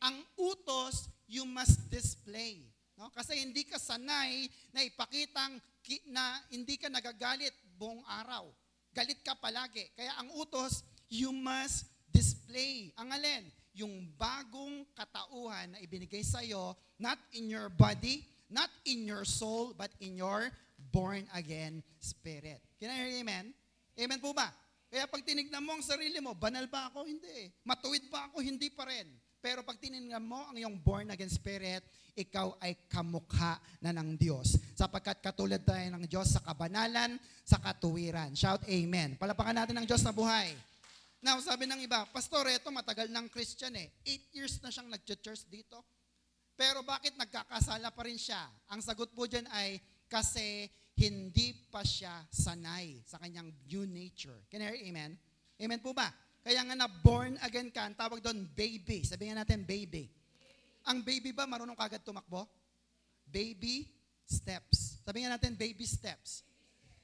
Ang utos, you must display. No? Kasi hindi ka sanay na ipakitang na hindi ka nagagalit buong araw. Galit ka palagi. Kaya ang utos, you must display. Ang alin? Yung bagong katauhan na ibinigay sa iyo, not in your body, not in your soul, but in your born again spirit. Can I hear amen? Amen po ba? Kaya pag tinignan mo ang sarili mo, banal ba ako? Hindi. Matuwid ba ako? Hindi pa rin. Pero pag tinignan mo ang iyong born again spirit, ikaw ay kamukha na ng Diyos. Sapagkat katulad tayo ng Diyos sa kabanalan, sa katuwiran. Shout amen. Palapakan natin ang Diyos na buhay. Now, sabi ng iba, Pastor, eto matagal ng Christian 8 years na siyang nag-church dito. Pero bakit nagkakasala pa rin siya? Ang sagot po dyan ay kasi hindi pa siya sanay sa kanyang new nature. Can I hear amen? Amen po ba? Kaya nga na born again ka, ang tawag doon baby. Sabihin natin baby. Ang baby ba marunong kagad tumakbo? Baby steps. Sabihin natin baby steps.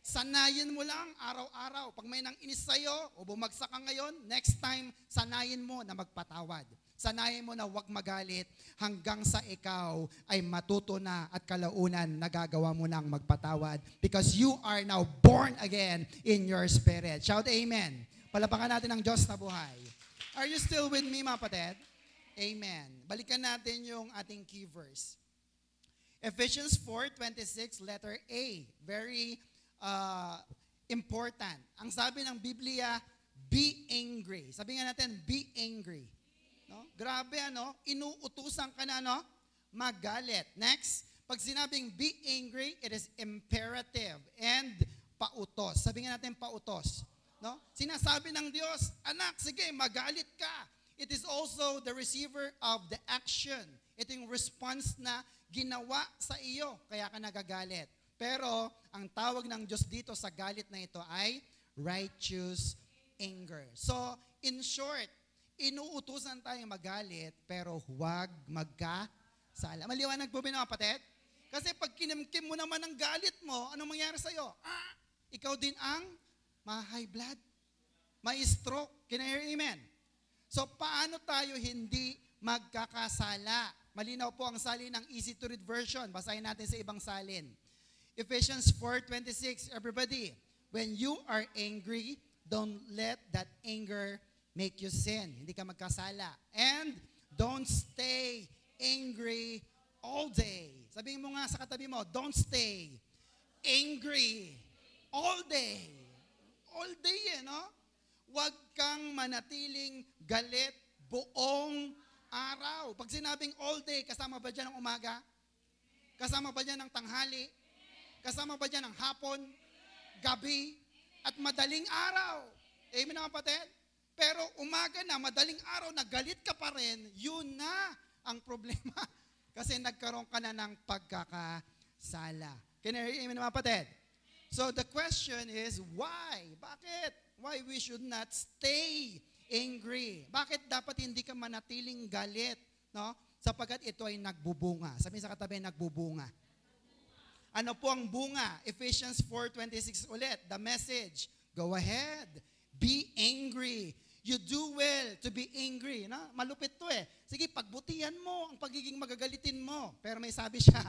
Sanayin mo lang araw-araw. Pag may nang inis sa'yo o bumagsak ka ngayon, next time, sanayin mo na magpatawad. Sanayin mo na huwag magalit hanggang sa ikaw ay matuto na at kalaunan nagagawa mo nang magpatawad because you are now born again in your spirit. Shout amen. Palapakan natin ang Diyos na buhay. Are you still with me, mga kapatid? Amen. Balikan natin yung ating key verse. Ephesians 4:26, letter A. Very important. Ang sabi ng Biblia, be angry. Sabi nga natin, be angry. No? Grabe inuutusan ka na magalit. Next, pag sinabing be angry, it is imperative and pautos. Sabi nga natin pautos. No? Sinasabi ng Diyos, anak, sige, magalit ka. It is also the receiver of the action. Ito yung response na ginawa sa iyo, kaya ka nagagalit. Pero, ang tawag ng Diyos dito sa galit na ito ay righteous anger. So, in short, inuutusan tayong magalit, pero huwag magkasala. Maliwanag po ba mga kapatid? Kasi pag kinimkim mo naman ang galit mo, anong mangyari sa'yo? Ikaw din ang ma-high blood, ma-stroke. Can I hear amen? So, paano tayo hindi magkakasala? Malinaw po ang salin ng easy to read version. Basahin natin sa ibang salin. Ephesians 4:26, everybody, when you are angry, don't let that anger make you sin. Hindi ka magkasala. And don't stay angry all day. Sabihin mo nga sa katabi mo, don't stay angry all day. All day Huwag kang manatiling galit buong araw. Pag sinabing all day, kasama ba dyan ng umaga? Kasama ba dyan ng tanghali? Kasama ba dyan ng hapon, gabi, at madaling araw? Amen mga kapatid? Pero umaga na, madaling araw, nagalit ka pa rin, yun na ang problema. Kasi nagkaroon ka na ng pagkakasala. Can I hear amen mga kapatid? So the question is, why? Bakit? Why we should not stay angry? Bakit dapat hindi ka manatiling galit? No? Sapagkat ito ay nagbubunga. Sabihin sa katabi, nagbubunga. Ano po ang bunga? Ephesians 4:26 ulit. The message, go ahead. Be angry. You do well to be angry. No? Malupit to Sige, pagbutihan mo ang pagiging magagalitin mo. Pero may sabi siya,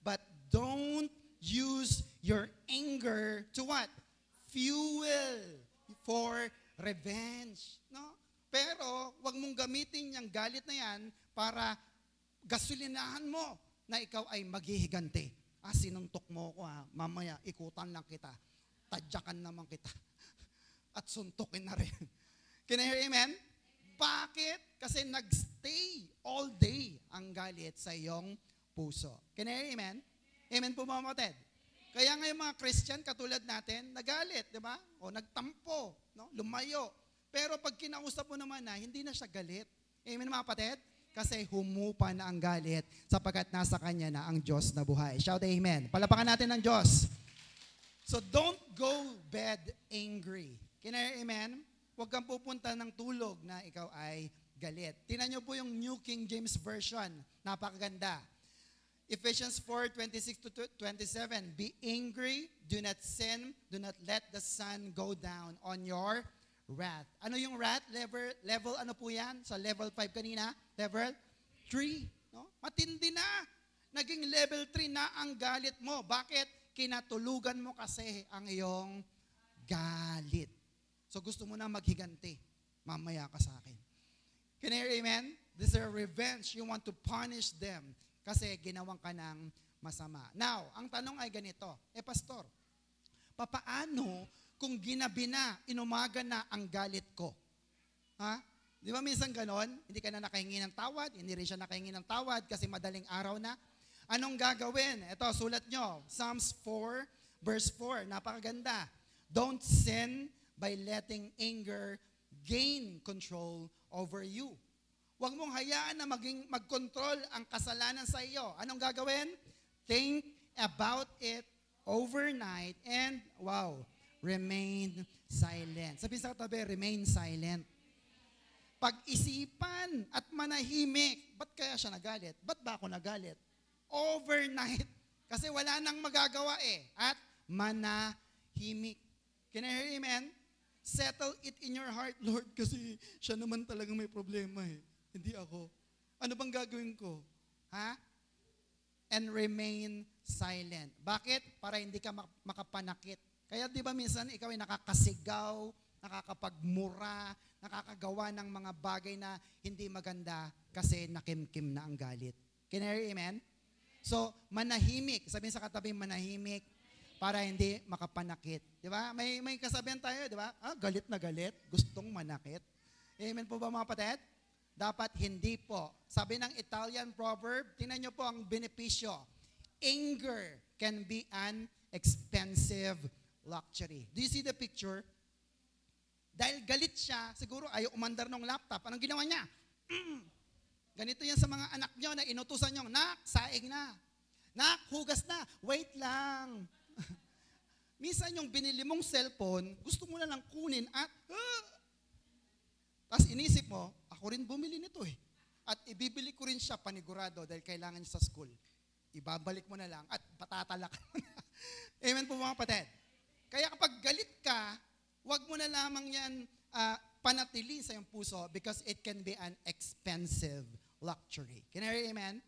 but don't use your anger to what? Fuel for revenge. No? Pero, wag mong gamitin yung galit na yan para gasolinahan mo na ikaw ay maghihiganti. Sinuntok mo ko mamaya ikutan lang kita. Tadyakan naman kita. At suntukin na rin. Can I hear amen? Bakit? Kasi nagstay all day ang galit sa iyong puso. Can I hear amen? Amen po mga kapatid? Kaya ngayon mga Christian, katulad natin, nagalit, di ba? O nagtampo, lumayo. Pero pag kinausap mo naman hindi na siya galit. Amen mga kapatid? Kasi humupa na ang galit sapagkat nasa kanya na ang Diyos na buhay. Shout amen. Palapakan natin ng Diyos. So don't go bed angry. Can I hear amen? Huwag kang pupunta ng tulog na ikaw ay galit. Tingnan niyo po yung New King James Version. Napakaganda. Ephesians 4:26-27. Be angry, do not sin, do not let the sun go down on your wrath. Ano yung wrath? Level ano po yan? Sa level 5 kanina? Level 3. No? Matindi na. Naging level 3 na ang galit mo. Bakit? Kinatulugan mo kasi ang iyong galit. So gusto mo na maghiganti. Mamaya ka sa akin. Can I hear amen? This is a revenge. You want to punish them. Kasi ginawang ka ng masama. Now, ang tanong ay ganito, Pastor, papaano kung ginabi na, inumaga na ang galit ko? Ha? Di ba minsan ganon? Hindi ka na nakahingi ng tawad, hindi rin siya nakahingi ng tawad kasi madaling araw na. Anong gagawin? Ito, sulat nyo. Psalms 4, verse 4. Napakaganda. Don't sin by letting anger gain control over you. Huwag mong hayaan na mag-control ang kasalanan sa iyo. Anong gagawin? Think about it overnight and, remain silent. Sabihin sa katabi, remain silent. Pag-isipan at manahimik. Ba't kaya siya nagalit? Ba't ba ako nagalit? Overnight. Kasi wala nang magagawa At manahimik. Can I hear amen? Settle it in your heart, Lord, kasi siya naman talagang may problema Hindi ako. Ano bang gagawin ko? And remain silent. Bakit? Para hindi ka makapanakit. Kaya di ba minsan ikaw ay nakakasigaw, nakakapagmura, nakakagawa ng mga bagay na hindi maganda kasi nakimkim na ang galit. Can I hear amen? So, manahimik. Sabihin sa katabi, manahimik para hindi makapanakit. Di ba? May kasabihan tayo, di ba? Galit na galit, gustong manakit. Amen po ba mga kapatid? Dapat hindi po. Sabi ng Italian proverb, tingnan nyo po ang benepisyo. Anger can be an expensive luxury. Do you see the picture? Dahil galit siya, siguro ayaw umandar ng laptop. Anong ginawa niya? Ganito yan sa mga anak nyo na inutusan nyo, Nak, saing na. Nak, hugas na. Wait lang. Minsan yung binili mong cellphone, gusto mo na lang kunin at, tapos inisip mo, ako rin bumili nito At ibibili ko rin siya panigurado dahil kailangan niya sa school. Ibabalik mo na lang at patatalakan mo na. Amen po mga kapatid. Kaya kapag galit ka, wag mo na lamang yan panatili sa iyong puso because it can be an expensive luxury. Can I hear amen?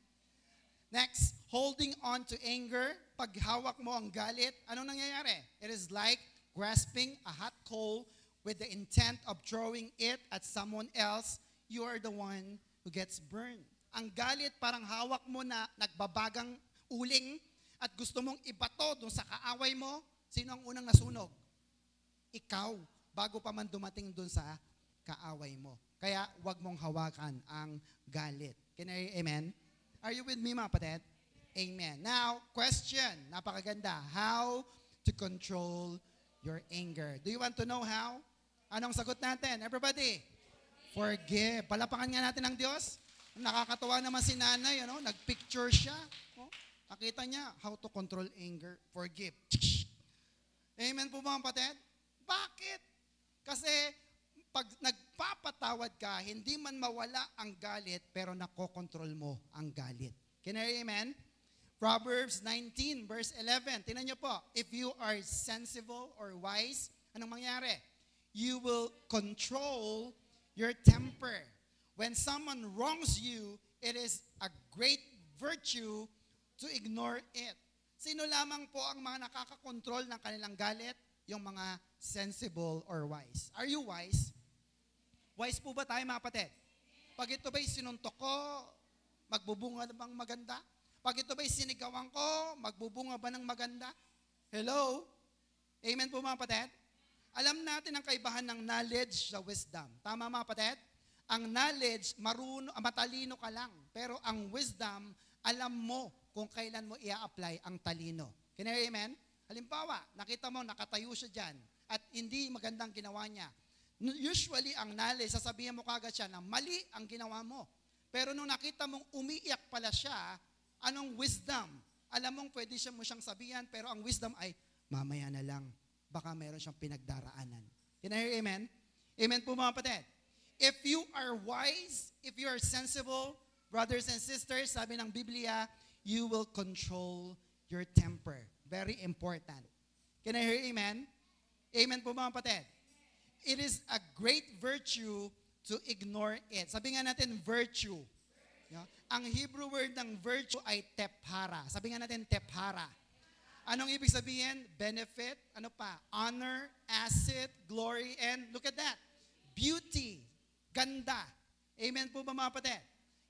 Next, holding on to anger. Pag hawak mo ang galit, anong nangyayari? It is like grasping a hot coal with the intent of throwing it at someone else. You are the one who gets burned. Ang galit parang hawak mo na nagbabagang uling at gusto mong ibato dun sa kaaway mo. Sino ang unang nasunog? Ikaw, bago pa man dumating dun sa kaaway mo. Kaya wag mong hawakan ang galit. Can I hear amen? Are you with me mga kapatid? Amen. Now, question. Napakaganda. How to control your anger. Do you want to know how? Anong sagot natin? Everybody? Forgive. Palapakan nga natin ng Diyos. Nakakatawa naman si nanay, nagpicture siya. Nakita niya, how to control anger. Forgive. Amen po mga kapatid? Bakit? Kasi pag nagpapatawad ka, hindi man mawala ang galit, pero nakokontrol mo ang galit. Can I hear amen? Proverbs 19, verse 11. Tingnan niyo po, if you are sensible or wise, anong mangyari? You will control your temper. When someone wrongs you, it is a great virtue to ignore it. Sino lamang po ang mga nakakakontrol ng kanilang galit? Yung mga sensible or wise. Are you wise? Wise po ba tayo mga kapatid? Pag ito ba'y sinuntok ko, magbubunga na bang maganda? Pag ito ba'y sinigawan ko, magbubunga ba ng maganda? Hello? Amen po mga kapatid? Alam natin ang kaibahan ng knowledge sa wisdom. Tama mga kapatid? Ang knowledge, matalino ka lang. Pero ang wisdom, alam mo kung kailan mo i-apply ang talino. Can I hear amen? Halimbawa, nakita mo, nakatayo siya dyan at hindi magandang ginawa niya. Usually, ang knowledge, sasabihin mo kagad siya na mali ang ginawa mo. Pero nung nakita mong umiiyak pala siya, anong wisdom? Alam mong pwede mo siyang sabihan, pero ang wisdom ay, mamaya na lang. Baka meron siyang pinagdaraanan. Can I hear amen? Amen po mga kapatid. If you are wise, if you are sensible, brothers and sisters, sabi ng Biblia, you will control your temper. Very important. Can I hear amen? Amen po mga kapatid. It is a great virtue to ignore it. Sabi nga natin, virtue. Ang Hebrew word ng virtue ay tephara. Sabi nga natin, tephara. Anong ibig sabihin? Benefit, honor, asset, glory, and look at that. Beauty, ganda. Amen po ba mga kapatid?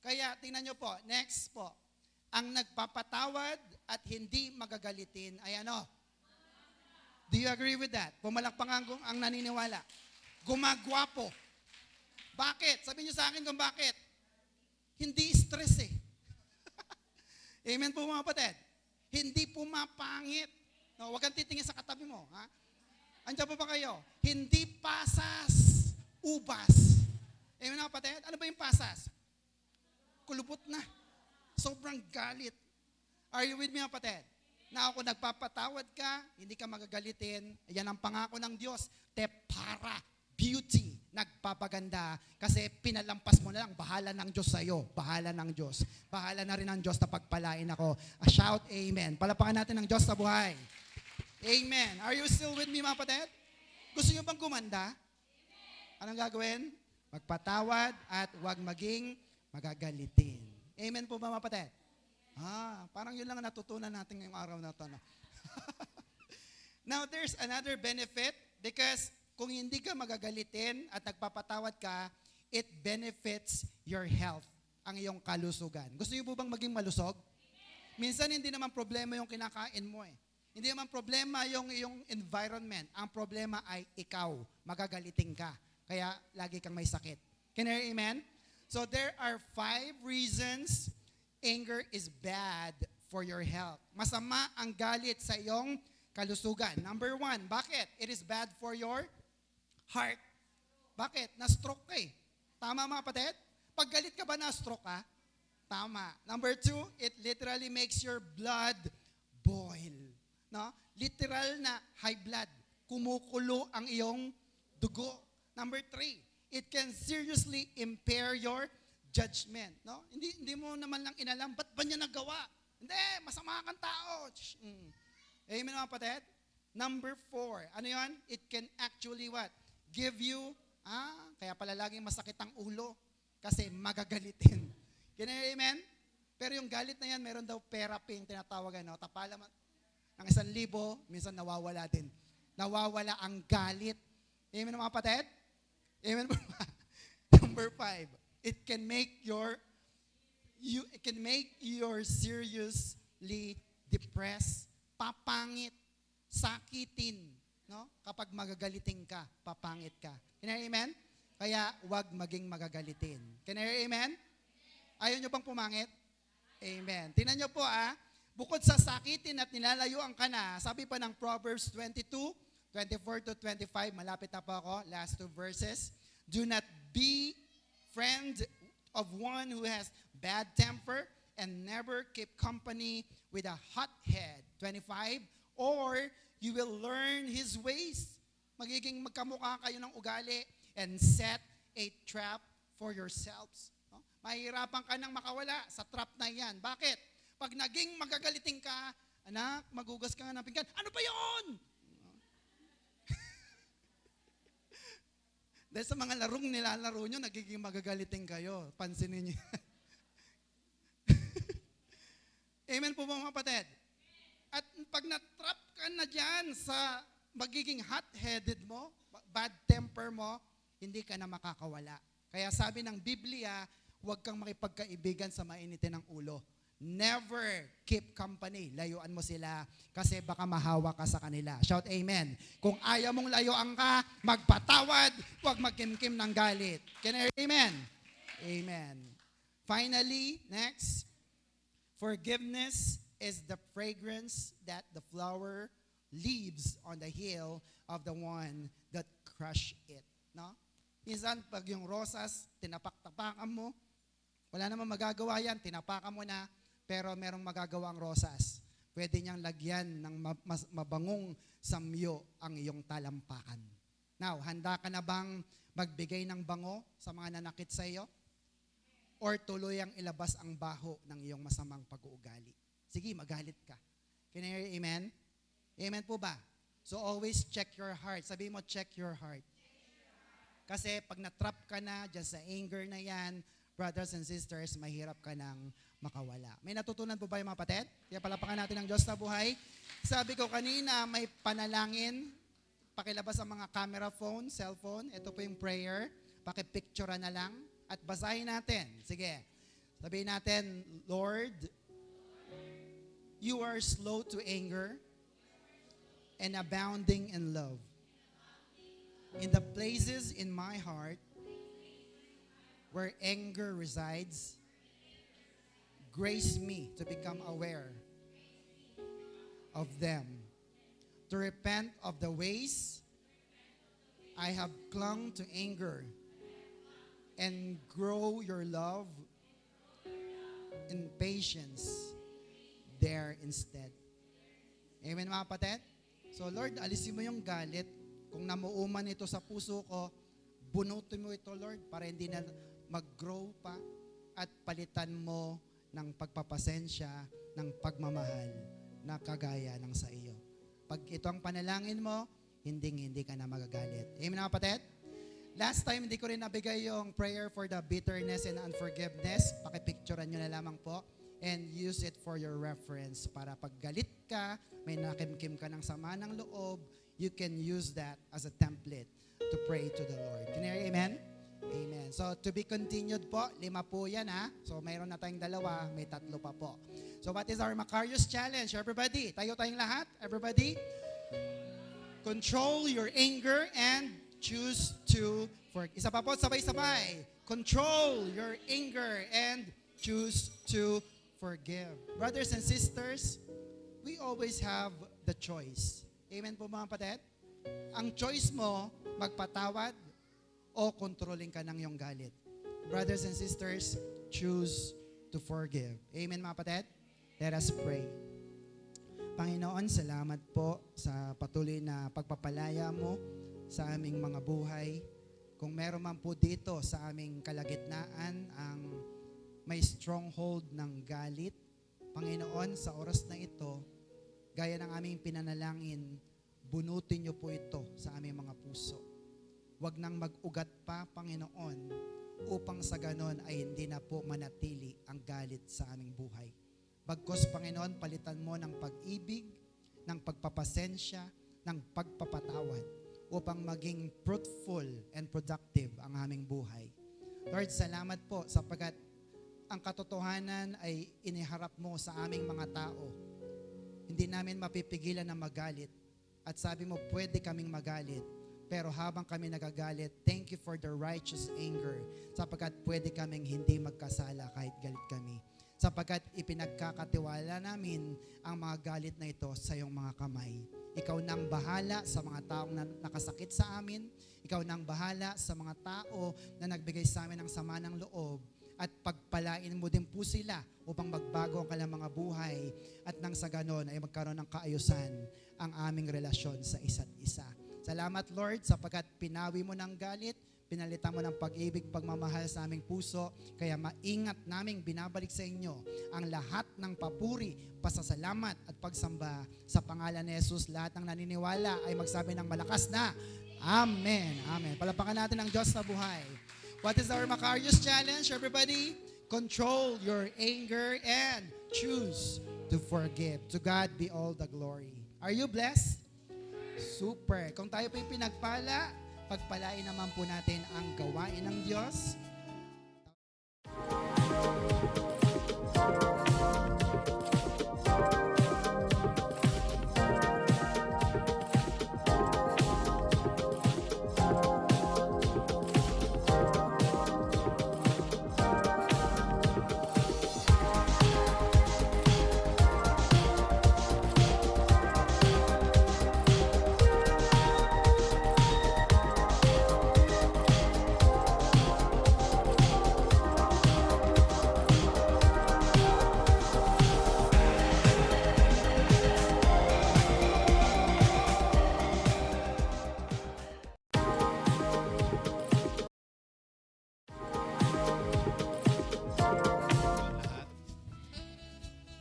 Kaya tingnan nyo po, next po. Ang nagpapatawad at hindi magagalitin ay ano? Do you agree with that? Pumalakpakan ang naniniwala. Gumagwapo. Bakit? Sabihin niyo sa akin kung bakit. Hindi stress eh. Amen po mga kapatid. Hindi pumapangit. No, huwag kang titingin sa katabi mo. Ha? Andiyan po ba kayo? Hindi pasas. Ubas. Amen mga kapatid? Ano ba yung pasas? Kulubot na. Sobrang galit. Are you with me mga kapatid? Na ako nagpapatawad ka, hindi ka magagalitin. Yan ang pangako ng Diyos. Para beauty, nagpapaganda. Kasi pinalampas mo na lang, bahala ng Diyos sa'yo. Bahala ng Diyos. Bahala na rin ng Diyos na pagpalain ako. Shout amen. Palapakan natin ng Diyos sa buhay. Amen. Are you still with me mga kapatid? Gusto niyo bang gumanda? Anong gagawin? Magpatawad at huwag maging magagalitin. Amen po ba mga kapatid? Parang yun lang natutunan natin ngayong araw na ito. No? Now, there's another benefit because kung hindi ka magagalitin at nagpapatawad ka, it benefits your health, ang iyong kalusugan. Gusto niyo po bang maging malusog? Minsan hindi naman problema yung kinakain mo eh. Hindi naman problema yung iyong environment. Ang problema ay ikaw, magagalitin ka. Kaya lagi kang may sakit. Can you hear amen? So there are 5 reasons anger is bad for your health. Masama ang galit sa iyong kalusugan. Number 1, bakit? It is bad for your heart. Bakit? Na-stroke ka eh. Tama mga kapatid? Pag galit ka ba na-stroke ka? Tama. Number 2, it literally makes your blood boil. No? Literal na high blood. Kumukulo ang iyong dugo. Number 3, it can seriously impair your judgment. No? Hindi mo naman lang inalam, ba't ba niya nagawa? Hindi, masama kang tao. Amen mga kapatid? Number 4, ano yan? It can actually what? Give you, kaya pala laging masakit ang ulo kasi magagalitin. Can you hear amen? Pero yung galit na yan, meron daw therapy yung tinatawagan. No? Tapala ng 1,000, minsan nawawala din. Nawawala ang galit. Amen mga kapatid? Amen po ba? Number 5, it can make your seriously depressed, papangit, sakitin, no? Kapag magagalitin ka, papangit ka. Can you hear amen? Kaya huwag maging magagalitin. Can you hear amen? Ayaw nyo bang pumangit? Amen. Tingnan nyo po bukod sa sakitin at nilalayuan ka na, sabi pa ng Proverbs 22:24-25, malapit na po ako, last 2 verses. Do not be friend of one who has bad temper and never keep company with a hot head. 25, or you will learn his ways. Magiging magkamukha kayo ng ugali and set a trap for yourselves. No? Mahirapan ka nang makawala sa trap na yan. Bakit? Pag naging magagalitin ka, anak, magugas ka nga ng pinggan, ano ba yun? Dahil sa mga larong nilalaro nyo, nagiging magagalitin kayo. Pansinin nyo. Amen po mga kapatid? At pag natrap ka na dyan sa magiging hot-headed mo, bad temper mo, hindi ka na makakawala. Kaya sabi ng Biblia, huwag kang makipagkaibigan sa mainitin ng ulo. Never keep company. Layuan mo sila kasi baka mahawa ka sa kanila. Shout amen. Kung ayaw mong layuan ka, magpatawad, huwag magkimkim ng galit. Can I hear amen? Amen. Finally, next, forgiveness is the fragrance that the flower leaves on the heel of the one that crushed it. No? Minsan, pag yung rosas, tinapak-tapakan mo, wala namang magagawa yan, tinapakan mo na, pero merong magagawa ang rosas. Pwede niyang lagyan ng mabangong samyo ang iyong talampakan. Now, handa ka na bang magbigay ng bango sa mga nanakit sa iyo? Or tuluyang ilabas ang baho ng iyong masamang pag-uugali? Sige, magalit ka. Can you hear amen? Amen po ba? So always check your heart. Sabi mo, check your heart. Kasi pag natrap ka na dyan sa anger na yan, brothers and sisters, mahirap ka nang makawala. May natutunan po ba yung mga kapatid? Kaya palapakan natin ang Diyos na buhay. Sabi ko kanina, may panalangin. Pakilabas ang mga camera phone, cellphone. Ito po yung prayer. Pakipicture na lang. At basahin natin. Sige. Sabihin natin, Lord, You are slow to anger and abounding in love. In the places in my heart where anger resides, grace me to become aware of them, to repent of the ways I have clung to anger, and grow your love and patience there instead. Amen mga kapatid? So Lord, alisin mo yung galit. Kung namuuman ito sa puso ko, bunutin mo ito Lord para hindi na mag-grow pa at palitan mo ng pagpapasensya, ng pagmamahal na kagaya ng sa iyo. Pag ito ang panalangin mo, hindi ka na magagalit. Amen mga kapatid? Last time, hindi ko rin nabigay yung prayer for the bitterness and unforgiveness. Pakipicturean nyo na lamang po and use it for your reference para pag galit ka, may nakimkim ka ng sama ng loob, you can use that as a template to pray to the Lord. Can you hear amen? Amen. So to be continued po, 5 po yan ha. So mayroon na tayong 2, may 3 pa po. So what is our Macarius challenge? Everybody, tayong lahat. Everybody, control your anger and choose to forgive. Isa pa po, sabay-sabay. Control your anger and choose to forgive. Brothers and sisters, we always have the choice. Amen po mga kapatid? Ang choice mo, magpatawad o kontrolin ka ng iyong galit. Brothers and sisters, choose to forgive. Amen mga kapatid? Let us pray. Panginoon, salamat po sa patuloy na pagpapalaya mo sa aming mga buhay. Kung meron man po dito sa aming kalagitnaan ang may stronghold ng galit, Panginoon, sa oras na ito, gaya ng aming pinanalangin, bunutin niyo po ito sa aming mga puso. Huwag nang mag-ugat pa, Panginoon, upang sa ganon ay hindi na po manatili ang galit sa aming buhay. Bagkos, Panginoon, palitan mo ng pag-ibig, ng pagpapasensya, ng pagpapatawad, upang maging fruitful and productive ang aming buhay. Lord, salamat po sapagkat ang katotohanan ay iniharap mo sa aming mga tao. Hindi namin mapipigilan na magalit. At sabi mo, pwede kaming magalit. Pero habang kami nagagalit, thank you for the righteous anger sapagkat pwede kaming hindi magkasala kahit galit kami. Sapagkat ipinagkakatiwala namin ang mga galit na ito sa iyong mga kamay. Ikaw nang bahala sa mga taong nakasakit sa amin. Ikaw nang bahala sa mga tao na nagbigay sa amin ng sama ng loob. At pagpalain mo din po sila upang magbago ang kanilang mga buhay at nang sa ganon ay magkaroon ng kaayusan ang aming relasyon sa isa't isa. Salamat Lord sapagkat pinawi mo ng galit, pinalitan mo ng pag-ibig, pagmamahal sa aming puso, kaya maingat naming binabalik sa inyo ang lahat ng papuri, pasasalamat at pagsamba sa pangalan ni Jesus. Lahat ng naniniwala ay magsabi ng malakas na Amen. Amen. Palapakan natin ang Diyos na buhay. What is our Macarius challenge, everybody? Control your anger and choose to forgive. To God be all the glory. Are you blessed? Super. Kung tayo po'y pinagpala, pagpalain naman po natin ang gawain ng Diyos.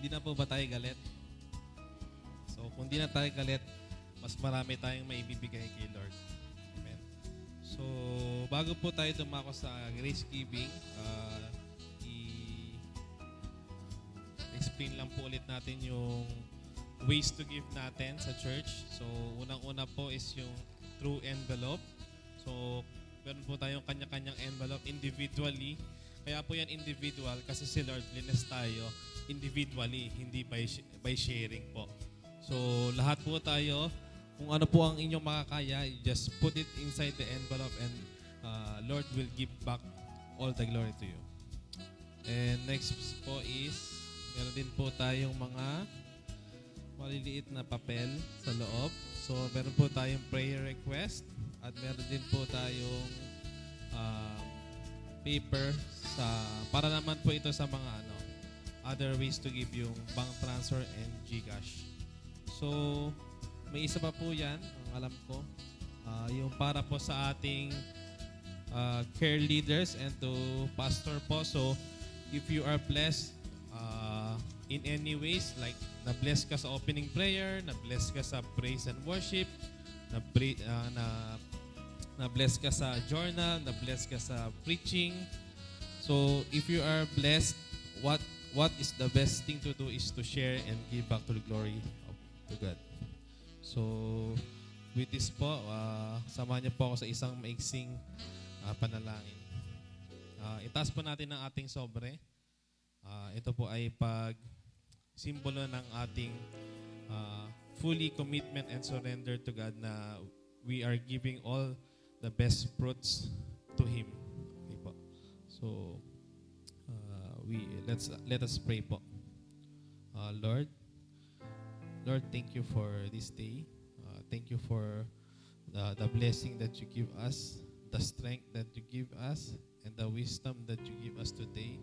Hindi na po ba tayo galit? So, kung di na tayo galit, mas marami tayong maibibigay kay Lord. Amen. So, bago po tayo dumako sa grace giving, i-explain lang po ulit natin yung ways to give natin sa church. So, unang-una po is yung through envelope. So, meron po tayong kanya-kanyang envelope individually Kaya po yan individual kasi si Lord bless tayo individually, hindi by sharing po. So, lahat po tayo, kung ano po ang inyong makakaya, you just put it inside the envelope and Lord will give back all the glory to you. And next po is, meron din po tayong mga maliliit na papel sa loob. So, meron po tayong prayer request at meron din po tayong paper para naman po ito sa mga other ways to give yung bank transfer and GCash. So, may isa pa po yan, ang alam ko, yung para po sa ating care leaders and to pastor po. So, if you are blessed in any ways, like na-bless ka sa opening prayer, na-bless ka sa praise and worship, na-bless ka sa journal, na-bless ka sa preaching. So, if you are blessed, what is the best thing to do is to share and give back to the glory of God. So, with this po, samahan niyo po ako sa isang maiksing panalangin. Itaas po natin ang ating sobre. Ito po ay simbolo ng ating fully commitment and surrender to God na we are giving all the best fruits to Him. Okay po. So, let us pray po. Lord, thank you for this day. Thank you for the blessing that you give us, the strength that you give us, and the wisdom that you give us today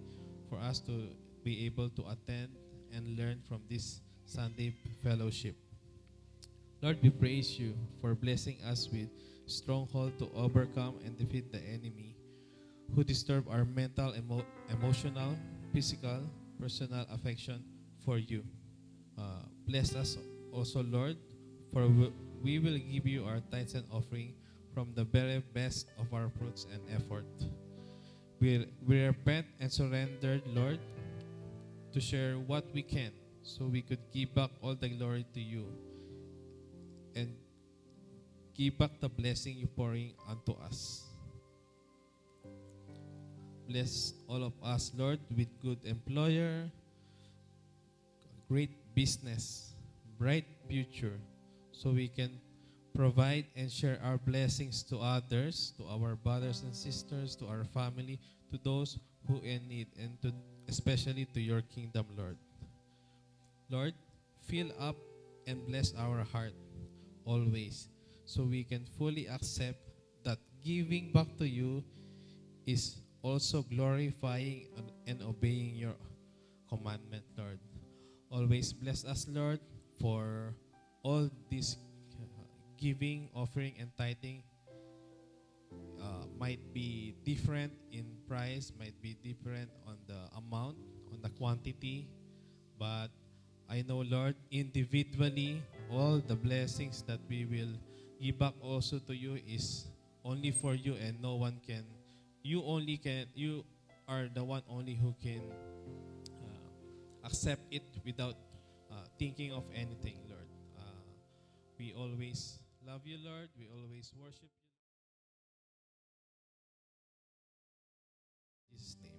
for us to be able to attend and learn from this Sunday fellowship. Lord, we praise you for blessing us with stronghold to overcome and defeat the enemy who disturb our mental, emotional, physical, personal affection for you. Bless us also, Lord, for we will give you our tithes and offering from the very best of our fruits and effort. We repent and surrender, Lord, to share what we can so we could give back all the glory to you and give back the blessing you pouring unto us. Bless all of us, Lord, with good employer, great business, bright future, so we can provide and share our blessings to others, to our brothers and sisters, to our family, to those who in need, and especially to your kingdom, Lord. Lord, fill up and bless our heart always, so we can fully accept that giving back to you is also glorifying and obeying your commandment, Lord. Always bless us, Lord, for all this giving, offering, and tithing might be different in price, might be different on the amount, on the quantity, but I know, Lord, individually, all the blessings that we will give back also to you is only for you, and no one can. You are the one only who can accept it without thinking of anything, Lord. We always love you, Lord. We always worship you. In Jesus' name.